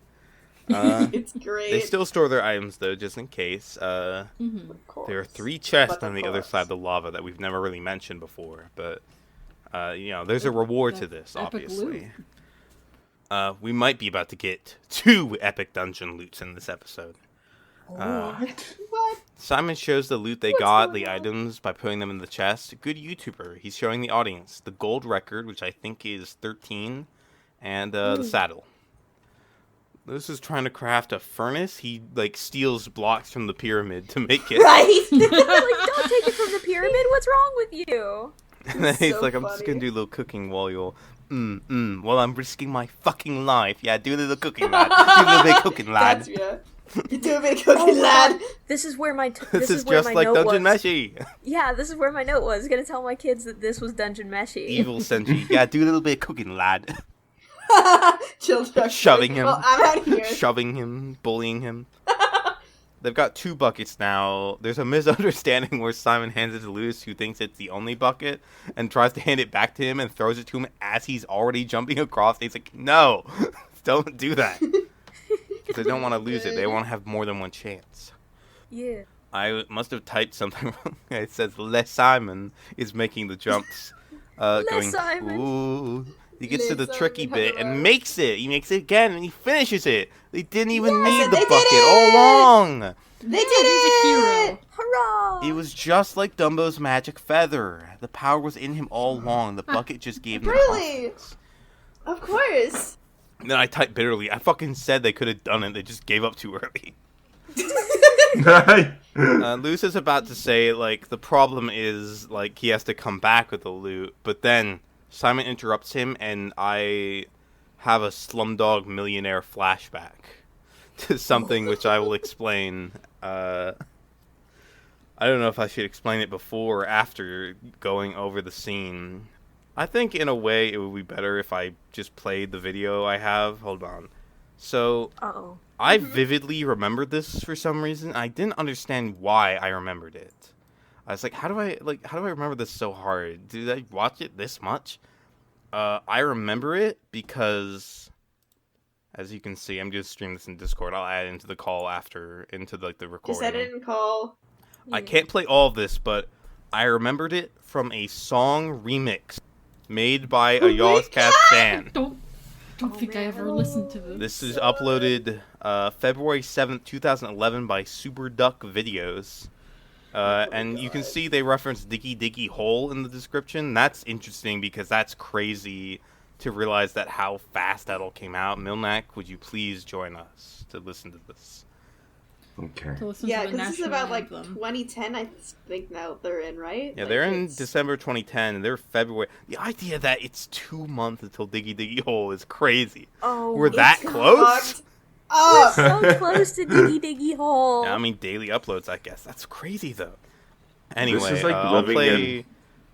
It's great. They still store their items, though, just in case. Mm-hmm. Of course. There are 3 chests But on of the other course. side of the lava that we've never really mentioned before. But, there's a reward to this, Epic obviously. We might be about to get 2 epic dungeon loots in this episode. What? Simon shows the loot they What's got, going the on? items, by putting them in the chest. Good YouTuber. He's showing the audience the gold record, which I think is 13, and the saddle. Lewis is trying to craft a furnace. He, steals blocks from the pyramid to make it. Right? Like, don't take it from the pyramid. What's wrong with you? And then he's so like, I'm just gonna funny. do a little cooking while you're... Well, I'm risking my fucking life. Yeah, do a little cooking, lad. Do a little bit of cooking, lad. That's yeah. You do a bit of cooking, Oh, lad. This is where my This is where just my like note Dungeon was. Meshi. Yeah, this is where my note was. Gonna tell my kids that this was Dungeon Meshi. Evil Senji. Yeah, do a little bit of cooking, lad. Children. Shoving him. Well, I'm out of here. Shoving him, bullying him. They've got 2 buckets now. There's a misunderstanding where Simon hands it to Lewis, who thinks it's the only bucket, and tries to hand it back to him and throws it to him as he's already jumping across. He's like, no, don't do that. They don't want to lose it. They want to have more than one chance. Yeah. I must have typed something wrong. It says Les Simon is making the jumps. Going, Simon. ooh. He gets to Les the tricky Simon bit has and arrived. makes it. He makes it again and he finishes it. They didn't even Yes, need and the they did bucket it! all along. They did He's a it! hero. Hurrah! It was just like Dumbo's magic feather. The power was in him all along. The bucket just gave him the Really? confidence. Of course. And then I typed bitterly. I fucking said they could have done it. They just gave up too early. Lewis is about to say, the problem is, he has to come back with the loot. But then Simon interrupts him, and I have a Slumdog Millionaire flashback to something which I will explain. I don't know if I should explain it before or after going over the scene. I think, in a way, it would be better if I just played the video I have. Hold on. So... Uh-oh. I vividly remembered this for some reason. I didn't understand why I remembered it. I was like, how do I remember this so hard? Did I watch it this much? I remember it because, as you can see, I'm just streaming this in Discord. I'll add it into the call after, into the recording. Just said it in call. I can't play all of this, but I remembered it from a song remix made by a Oh my Yogscast God! fan. Don't think I ever listened to this. This is uploaded February 7th, 2011 by Super Duck Videos. And you can see they reference Diggy Diggy Hole in the description. That's interesting because that's crazy to realize that how fast that all came out. Milnak, would you please join us to listen to this? Okay. To listen Yeah, to the because this is national about like anthem. 2010, I think now they're in, right? Yeah, Like, they're in it's- December 2010, and they're February. The idea that it's 2 months until Diggy Diggy Hole is crazy. Oh, We're that It's close? fucked up. so close to Diggy Diggy Hole. Yeah, I mean, daily uploads, I guess. That's crazy, though. Anyway, is like I'll living play in-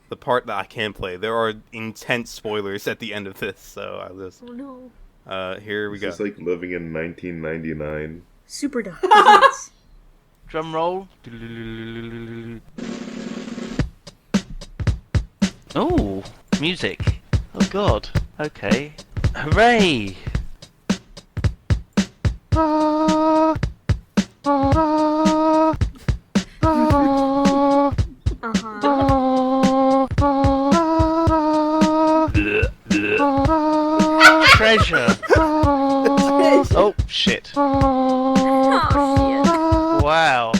the part that I can play. There are intense spoilers at the end of this, so Oh no. here we go. This is like living in 1999. Super Duck. Drum roll. Oh, music. Oh god. Okay. Hooray! Treasure. Oh shit. Oh Wow.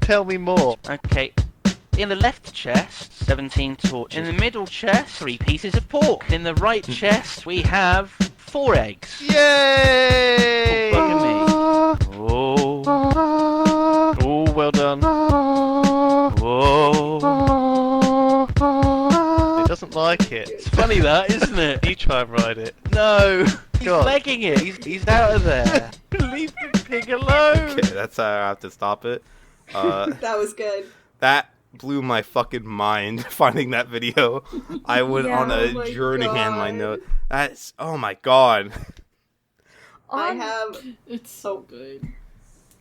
Tell me more. Okay. In the left chest, 17 torches. In the middle chest, 3 pieces of pork. In the right chest, we have 4 eggs. Yay! Oh, bugger me. Oh. Oh, well done. Whoa. It doesn't like it. It's funny that, isn't it? You try and ride it. No. He's God. legging it. He's out of there. Leave the pig alone. Okay, that's how I have to stop it. That was good. That blew my fucking mind finding that video. I went Yeah. on Oh a my journey in my God. note. That's, oh my god. I On, have It's so good.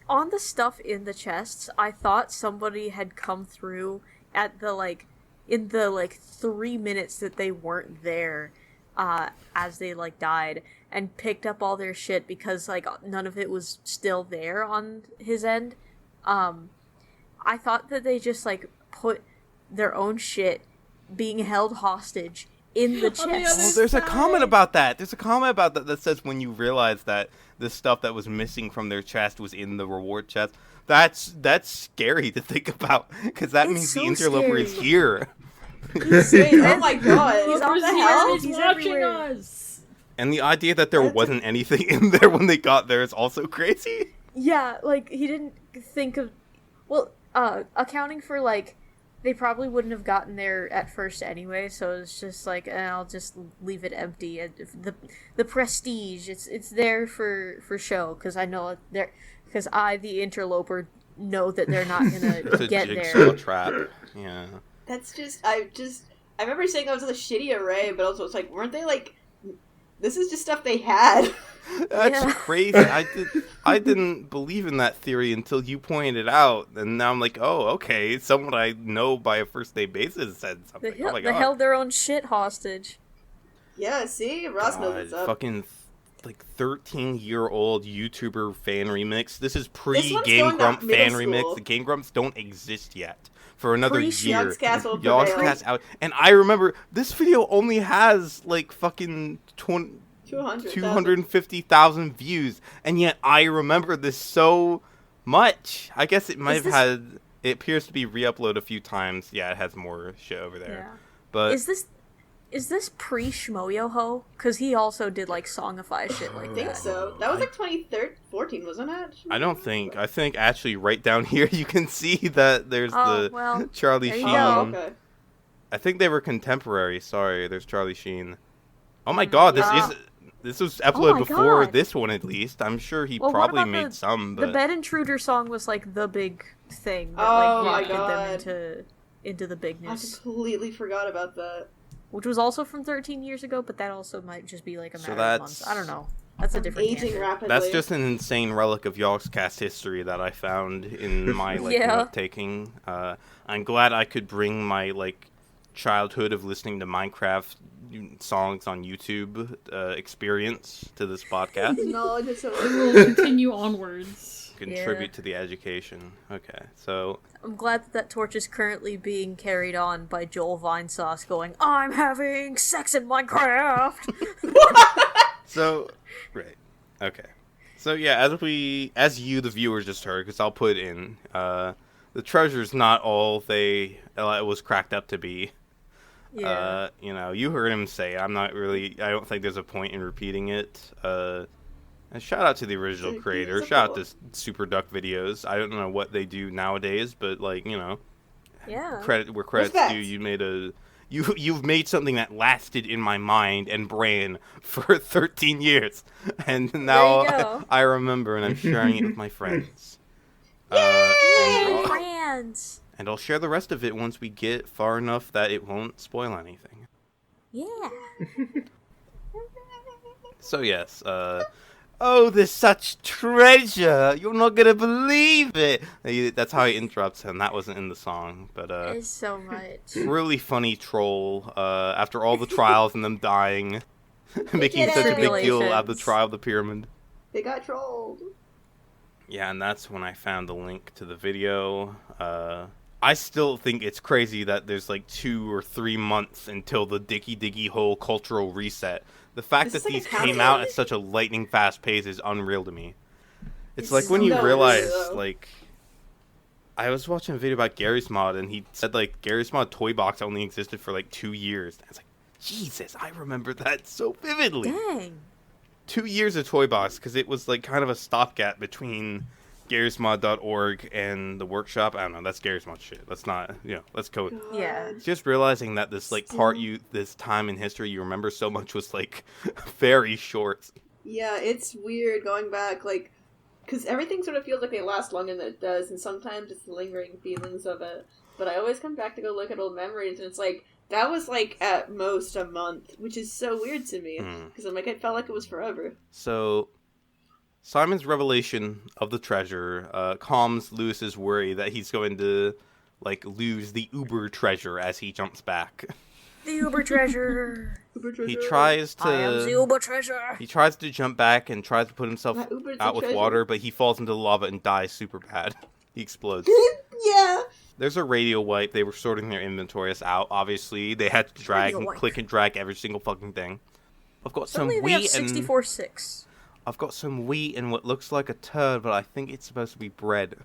on the stuff in the chests, I thought somebody had come through at the in the 3 minutes that they weren't there, as they died, and picked up all their shit because none of it was still there on his end. I thought that they just put their own shit being held hostage in the On the chest. Oh, other there's a side. comment about that. There's a comment about that says when you realize that the stuff that was missing from their chest was in the reward chest. That's scary to think about because that It's means so the interloper is scary. here. Wait, oh my god. He's on What the the hell? hell? He's He's watching everywhere. us. And the idea that there That's- wasn't anything in there when they got there is also crazy. Yeah, he didn't think of... Well, accounting for, they probably wouldn't have gotten there at first anyway, so it's just I'll just leave it empty. The prestige, it's there for show, because I know they're... Because I, the interloper, know that they're not It's gonna a get jigsaw there. trap. Yeah. That's just I remember saying that was a shitty array, but also it's weren't they this is just stuff they had. That's Yeah. crazy. I didn't believe in that theory until you pointed it out, and now I'm like, oh, okay. Someone I know by a first day basis said something. Oh my They god. held their own shit hostage. Yeah, see? Ross knows what's up. Fucking 13-year-old YouTuber fan remix. This is This pre one's Game going to Grump fan middle remix. school. The Game Grumps don't exist yet for another year. Yogscast will prevail. Yogscast out, and I remember this video only has fucking 200,000. 250,000 views, and yet I remember this so much. I guess it might Is have had. It appears to be re-uploaded a few times. Yeah, it has more shit over there. Yeah. But Is this pre-Shmoyoho? Because he also did songify shit like I think that. so. That was 2014, wasn't it? I don't think. I think actually right down here you can see that there's Oh, the well, Charlie there you Sheen. go. Oh, okay. I think they were contemporary. Sorry, there's Charlie Sheen. Oh my god, Yeah. this was uploaded my before God. this one at least. I'm sure he Well, what probably about made some, The but Bed Intruder song was the big thing that Oh my rocketed God. them into the I bigness, completely forgot about that. which was also from 13 years ago, but that also might just be a matter So of that's- months. I don't know. That's a different Aging tangent. rapidly. that's just an insane relic of Yogscast history that I found in my Yeah. note taking. I'm glad I could bring my childhood of listening to Minecraft songs on YouTube experience to this podcast. No, just so We will continue onwards. contribute to the education. Okay, so I'm glad that torch is currently being carried on by Joel Vinesauce going, I'm having sex in Minecraft! So, right. Okay. So yeah, as you, the viewers, just heard, because I'll put in, the treasure's not all it was cracked up to be. Yeah. You heard him say, I don't think there's a point in repeating it. And shout out to the original creator. Shout out to Super Duck Videos. I don't know what they do nowadays, but Yeah. credit where credit's due. You've made something that lasted in my mind and brain for 13 years, and now I remember, and I'm sharing it with my friends. Friends! And I'll share the rest of it once we get far enough that it won't spoil anything. Yeah. So yes, oh, there's such treasure! You're not gonna believe it! That's how he interrupts him. That wasn't in the song, but It's so much. really funny troll. After all the trials and them dying, making such a big deal out of the trial of the pyramid. They got trolled. Yeah, and that's when I found the link to the video. I still think it's crazy that there's 2 or 3 months until the Diggy Hole cultural reset. The fact that these came out at such a lightning fast pace is unreal to me. It's like when you realize, I was watching a video about Gary's Mod, and he said, Gary's Mod Toy Box only existed for 2 years. And I was like, Jesus, I remember that so vividly. Dang. 2 years of Toy Box, because it was kind of a stopgap between Gary'sMod.org and the workshop. I don't know, that's Gary's Mod shit. Let's not, let's go. Yeah. Just realizing that this this time in history you remember so much was very short. Yeah, it's weird going back, because everything sort of feels like they last longer than it does, and sometimes it's the lingering feelings of it. But I always come back to go look at old memories, and it's that was at most a month, which is so weird to me, because it felt like it was forever. So Simon's revelation of the treasure calms Lewis's worry that he's going to lose the uber treasure as he jumps back. The uber treasure. He tries to. I am the uber treasure. He tries to jump back and tries to put himself out with water, but he falls into the lava and dies super bad. He explodes. Yeah. There's a radio wipe. They were sorting their inventories out. Obviously, they had to click and drag every single fucking thing. I've got some wheat and 64.6. I've got some wheat and what looks like a turd, but I think it's supposed to be bread.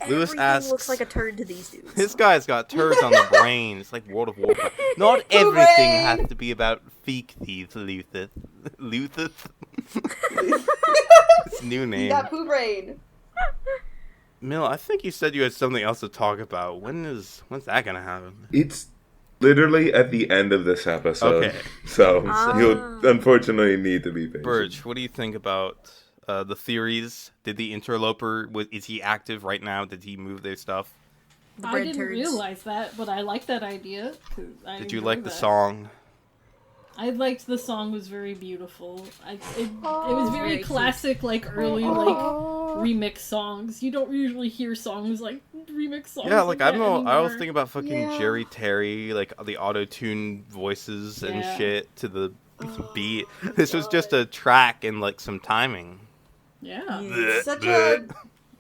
Lewis asks, looks like a turd to these dudes. This guy's got turds on the brain. It's like World of Warcraft. Not everything has to be about feek thieves, Luthith. Luthith? It's a new name. You got poo brain. Mill, I think you said you had something else to talk about. When's that gonna happen? It's literally at the end of this episode. Okay. So you'll unfortunately need to be patient. Birch, what do you think about the theories? Did the interloper, is he active right now? Did he move their stuff? I didn't realize that, but I like that idea. Did you like the song? I liked the song. Was very beautiful. It was very classic, early remix songs. You don't usually hear songs remix songs. Yeah, I was thinking about fucking Jerry Terry, the auto-tune voices and shit to the beat. This was just a track and some timing. Yeah. It's such a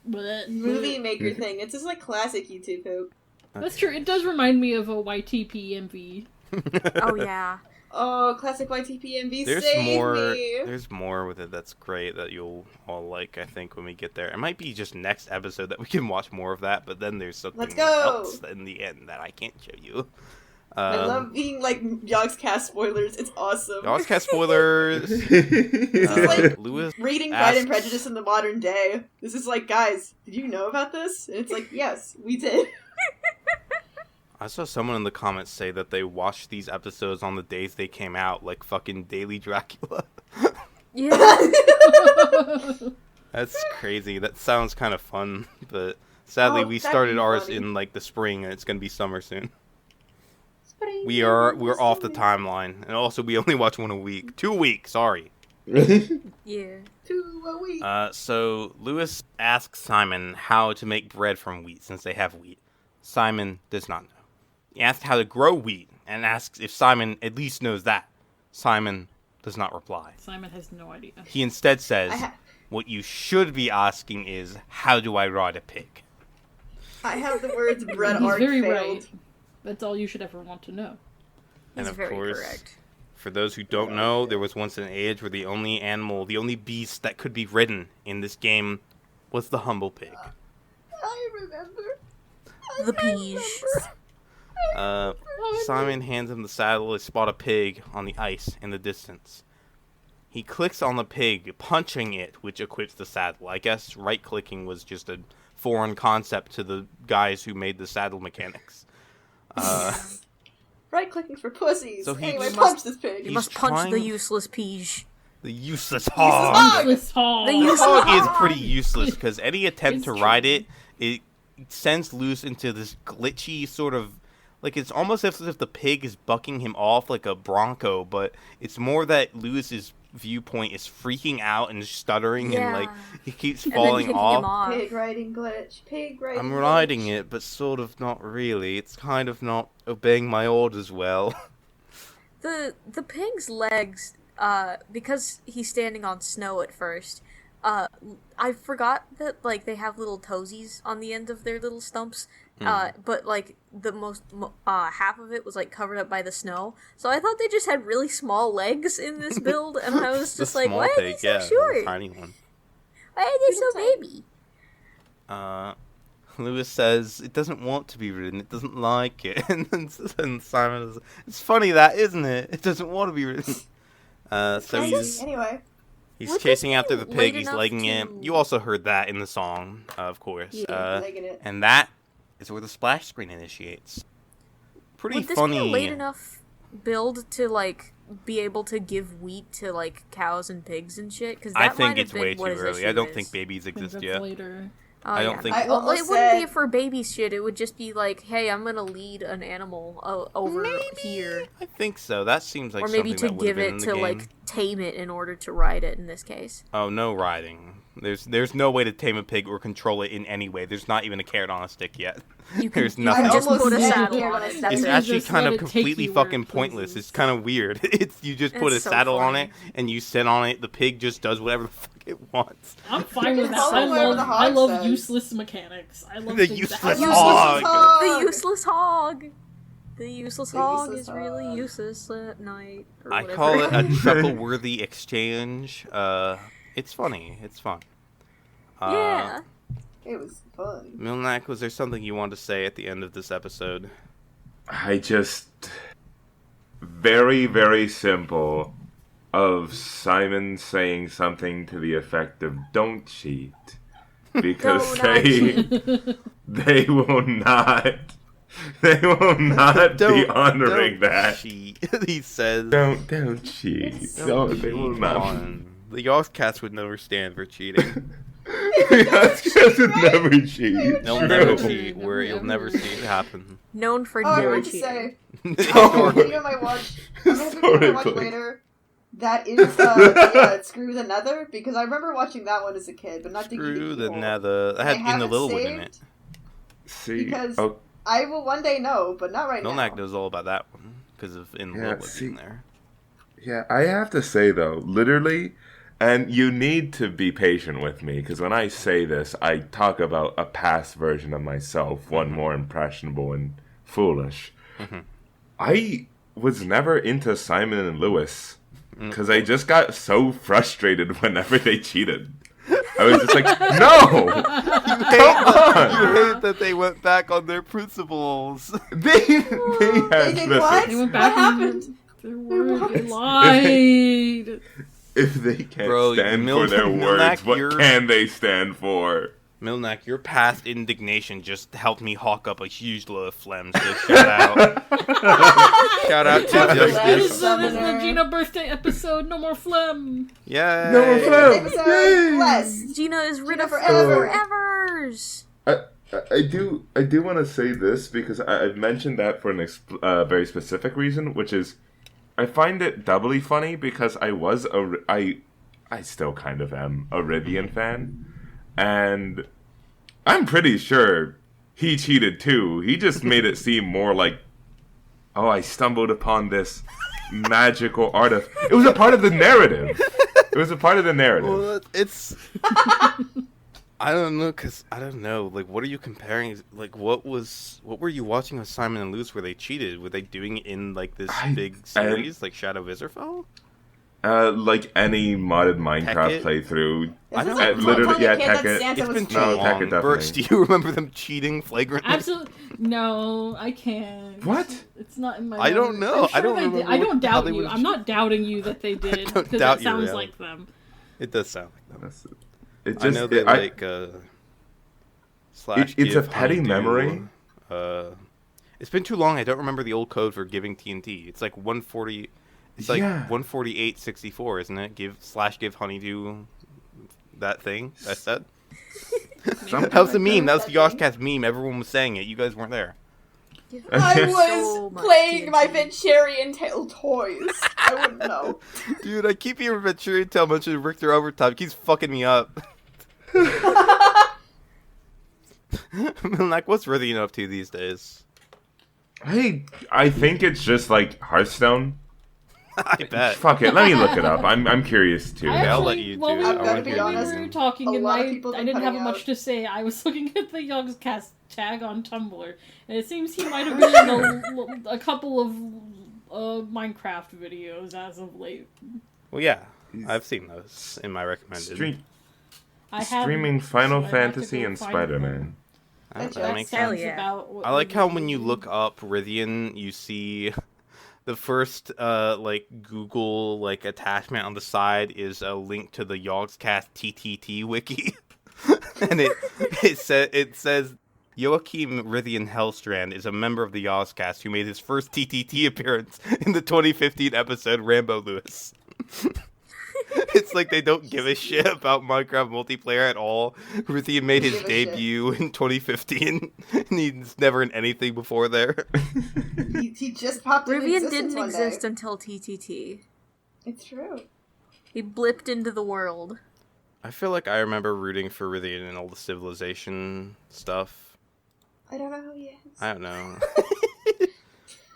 movie maker thing. It's just classic YouTube poop. That's true. It does remind me of a YTP MV. Oh yeah. Oh, classic YTP MV. There's more with it that's great that you'll all like, I think, when we get there. It might be just next episode that we can watch more of that, but then there's something else in the end that I can't show you. I love being Yogscast spoilers. It's awesome. Yogscast spoilers. This is Lewis reading Pride and Prejudice in the modern day. This is guys, did you know about this? And it's yes, we did. I saw someone in the comments say that they watched these episodes on the days they came out, like fucking Daily Dracula. Yeah. That's crazy. That sounds kind of fun, but sadly we started ours in the spring and it's gonna be summer soon. We're off the timeline, and also we only watch one a week. 2 weeks, sorry. Yeah. 2 a week. So Lewis asks Simon how to make bread from wheat since they have wheat. Simon does not know. He asks how to grow wheat and asks if Simon at least knows that. Simon does not reply. Simon has no idea. He instead says, What you should be asking is, how do I ride a pig? I have the words bread He's art very failed. right. That's all you should ever want to know. And He's of very course, correct. for those who don't know, there was once an age where the only animal, the only beast that could be ridden in this game was the humble pig. I remember. The pige. Simon hands him the saddle to spot a pig on the ice in the distance. He clicks on the pig, punching it, which equips the saddle. I guess right-clicking was just a foreign concept to the guys who made the saddle mechanics. Right clicking for pussies. So he Anyway, must- punch this pig. You He's must punch the trying- useless pige. The useless hog. Useless hog. The The useless hog is hog. pretty useless because any attempt It's to true. ride it, it sends Lewis into this glitchy sort of, like, it's almost as if the pig is bucking him off like a bronco, but it's more that Lewis's viewpoint is freaking out and stuttering and like he keeps And then falling kicking off. him off. Pig riding glitch. Pig riding I'm glitch. riding it, but sort of not really. It's kind of not obeying my orders well. The pig's legs, because he's standing on snow at first, I forgot that, like, they have little toesies on the end of their little stumps, but, like, the half of it was, like, covered up by the snow, so I thought they just had really small legs in this build, and I was The just like, small why are pig, they so yeah, short? the tiny one. Why are they so baby? Lewis says it doesn't want to be ridden. It doesn't like it. And Simon is, it's funny that, isn't it? It doesn't want to be ridden. So Anyway. he's Would chasing this after be the pig. late He's enough legging to- it. You also heard that in the song, of course. Yeah, legging it. And that is where the splash screen initiates. Pretty Would this funny. be a late enough build to, like, be able to give wheat to, like, cows and pigs and shit? Because I think it's way too early. I don't think babies I think exist that's yet. later. I don't think- I Well, it almost wouldn't be said- for baby shit. It would just be like, hey, I'm gonna lead an animal over here, I think so. That seems like or maybe something to that would have give been in it the to game. like tame it in order to ride it. In this case, Oh, no riding. There's no way to tame a pig or control it in any way. There's not even a carrot on a stick yet. you can, There's you nothing. can just almost put a said saddle carrot on on a it. stick. That's It's it. actually just kind let of it take completely you where it fucking pointless. pleases. It's kind of weird. It's you just put a It's so saddle on funny. it and you sit on it. The pig just does whatever the fuck it wants. I'm fine with that. Follow I wherever the love, hog I love says. useless mechanics. I love The things useless that have hog. The useless hog. The useless The hog useless is really hog. useless at night. Or I whatever. call it a chuckle-worthy exchange. It's funny. It's fun. Yeah. It was fun. Milnak, was there something you wanted to say at the end of this episode? I just very, very simple of Simon saying something to the effect of "Don't cheat," because Don't they will not be honoring don't that. cheat. He says. Don't cheat. Don't, they will cheat not. on. The Yogscast would never stand for cheating. That's just never cheat. They'll True. never cheat. You'll never see it happen. Known for Oh, I never want to cheating. say, Oh. a video I might watch. I'm gonna So video I might watch ridiculous. later. That is the Screw the Nether, because I remember watching that one as a kid, but not Screw Diggity the Hole. nether. That had I in the haven't little one in saved it. See, because oh, I will one day know, but not right Milnak now. knows all about that one because of in Yeah, Littlewood see- in there. yeah, I have to say though, literally, and you need to be patient with me because when I say this, I talk about a past version of myself, one more impressionable and foolish. I was never into Simon and Lewis because I just got so frustrated whenever they cheated. I was just like, no, come on. You hate that they went back on their principles. They They had did listen, what? They went What back happened? Their word, they What? lied. if they can't Bro, stand for their Milnak, words, what you're- can they stand for? Milnak, your past indignation just helped me hawk up a huge load of phlegm, so shout out. Shout out to This Justice. is the Gina birthday episode. No more phlegm. Yay! No more phlegm. Episode Yay! blessed. Gina is rid Gina of forever. forevers. I do want to say this because I've mentioned that for an very specific reason, which is I find it doubly funny because I still kind of am a Rivian fan, and I'm pretty sure he cheated too. He just made it seem more like, oh, I stumbled upon this magical artifact. It was a part of the narrative. It was a part of the narrative. Well, it's. I don't know, cause I don't know. Like, what are you comparing? Like, what were you watching with Simon and Lewis where they cheated? Were they doing it in like this big series, like Shadow of Israphel? Like any modded Minecraft Tekkit? playthrough. I don't literally, yeah, Tekkit. Tekkit. It's been too No, long. Tekkit, Birch, do you remember them cheating flagrantly? Absolutely. No, I can't. What? It's not in my. I don't memory. know. I'm sure I don't they did. remember I don't how doubt they you. would've I'm not doubting you that they did. don't Because doubt that you, sounds really. like them. It does sound like them. It I just, know they slash it's a give petty honeydew. memory. It's been too long. I don't remember the old code for giving TNT. It's like 140. It's like Yeah. 148.64, isn't it? Give honeydew that thing I said. Something That was the like meme. that. That was the Yogscast meme. Everyone was saying it. You guys weren't there. I So was much playing my TNT. Venturian Tail toys. I wouldn't know. Dude, I keep hearing Venturian Tale mention Richter Overtime. It keeps fucking me up. Milnak, what's Rithian up to these days? Hey, I think it's just like Hearthstone. I bet. Fuck it, let me look it up. I'm curious too. Okay, I'll let you while do we, it. I've gotta be when honest, we were talking a and lot of people I have been didn't have putting much out- to say, I was looking at the Yogscast tag on Tumblr, and it seems he might have been in a couple of Minecraft videos as of late. Well, yeah. I've seen those in my recommended. I have Streaming Final so I'd have to Fantasy go and find Spider-Man. them. That That makes Hell sense. yeah. About what I like we how were when you doing. look up Rithian, you see the first like Google like attachment on the side is a link to the Yogscast TTT wiki, and it says Joachim Rithian Hellstrand is a member of the Yogscast who made his first TTT appearance in the 2015 episode Rambo Lewis. It's like they don't give a shit about Minecraft multiplayer at all. Rithian made his Give a shit. debut in 2015, and he's never in anything before there. He just popped into Rivian existence didn't one exist day. until TTT. It's true. He blipped into the world. I feel like I remember rooting for Rithian in all the Civilization stuff. I don't know who he is. I don't know.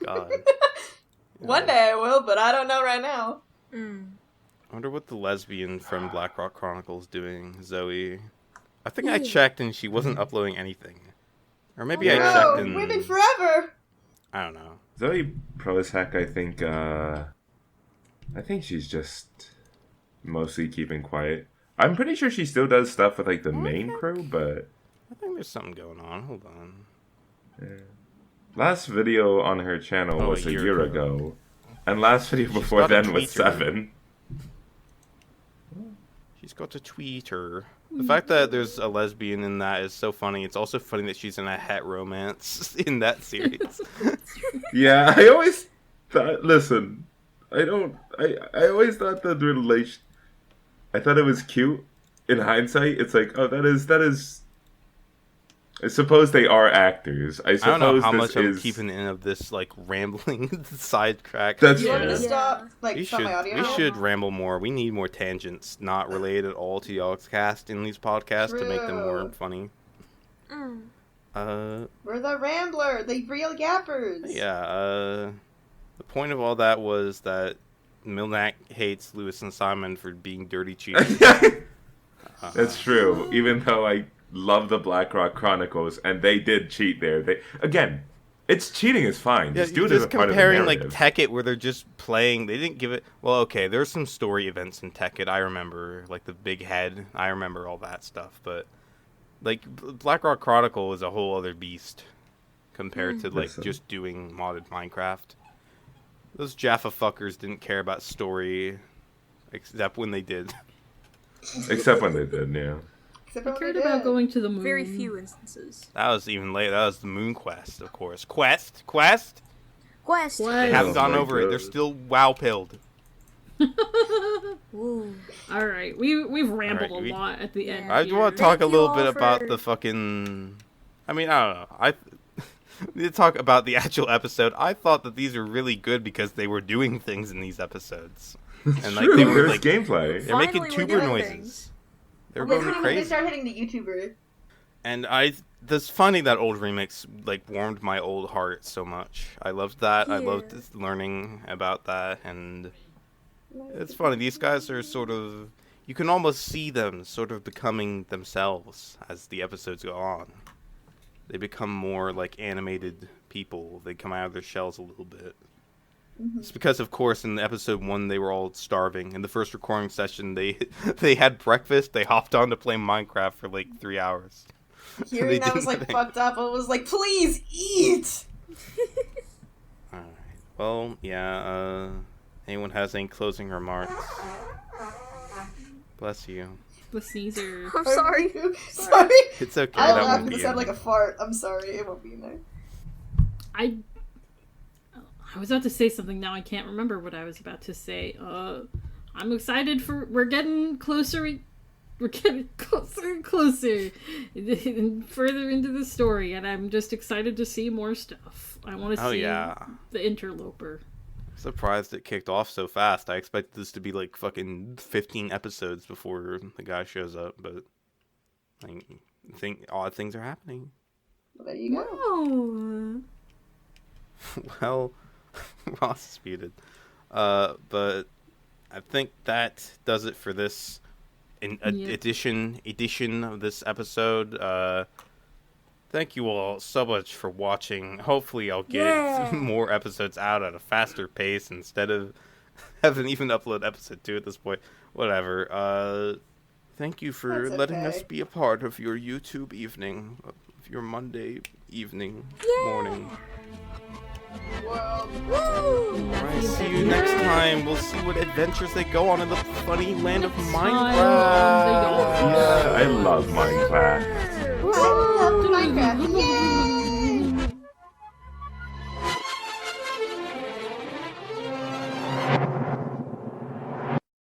God. One day I will, but I don't know right now. I wonder what the lesbian from Black Rock Chronicles doing, Zoe. I think I checked and she wasn't uploading anything. Or maybe I No, checked and... women forever. I don't know. Zoe Prozac, I think she's just mostly keeping quiet. I'm pretty sure she still does stuff with like the main crew, but I think there's something going on. Hold on. last video on her channel Oh, was a a year year ago. ago, and last video before got a then was tweeter. 7. She's got a tweeter. The fact that there's a lesbian in that is so funny. It's also funny that she's in a het romance in that series. Yeah, I always thought. Listen, I always thought the relation. I thought it was cute. In hindsight, it's like, oh, that is. I suppose they are actors. I I suppose don't know how this much is. I'm keeping in of this like rambling sidetrack. That's Do you want me to Yeah. stop? Like, We stop should my audio? we should ramble more. We need more tangents not related at all to Yogscast in these podcasts to make them more True. funny. Mm. We're the Rambler, the real yappers. Yeah, the point of all that was that Milnak hates Lewis and Simon for being dirty cheaters. That's true. Even though I love the Black Rock Chronicles, and they did cheat there. It's cheating is fine. Yeah, Just do it just as a part of the comparing like narrative. Tekkit where they're just playing. They didn't give it. Well, okay, there's some story events in Tekkit. I remember like the big head. I remember all that stuff. But like Black Rock Chronicle is a whole other beast compared to like Listen. just doing modded Minecraft. Those Jaffa fuckers didn't care about story, except when they did. Except when they did, yeah. Except I for when cared they about did. going to the moon. Very few instances. That was even later. That was the Moon Quest, of course. Quest. Quest. They haven't Oh gone my over it. God. They're still WoW pilled. Ooh. All right, we've rambled Alright, a lot at the end. Yeah. I here. want to talk a Thank you little all bit about for- the fucking. I mean, I don't know. We need to talk about the actual episode. I thought that these were really good because they were doing things in these episodes, and like True, they were there's like gameplay. they're making Finally, we're tuber doing noises. things. They're Wait, going when they crazy. start hitting the YouTuber. And this finding that old remix like warmed my old heart so much. I loved that. I loved Yeah. just learning about that, and It's funny. These guys are sort of. You can almost see them sort of becoming themselves as the episodes go on. They become more like animated people. They come out of their shells a little bit. It's because, of course, in episode 1 they were all starving. In the first recording session, they had breakfast. They hopped on to play Minecraft for like 3 hours. Hearing that was like fucked up. I was like, please eat. All right. Well, yeah. Anyone has any closing remarks? Bless you. The Caesar. I'm sorry. Sorry. It's okay. I That laughed. won't It be sounded in. like a fart. I'm sorry. It won't be in there. I was about to say something, now I can't remember what I was about to say. I'm excited for... We're getting closer and closer and further into the story, and I'm just excited to see more stuff. I want to see the interloper. Surprised it kicked off so fast. I expected this to be like fucking 15 episodes before the guy shows up, but I think odd things are happening. Well, there you go. Oh. Well, Ross is muted. But I think that does it for this edition of this episode. Thank you all so much for watching. Hopefully I'll get more episodes out at a faster pace instead of having even upload episode 2 at this point. Whatever. Thank you for letting us be a part of your YouTube evening, of your Monday evening, morning. Alright, see you next time. We'll see what adventures they go on in the funny land of Minecraft. Yeah, I love Minecraft.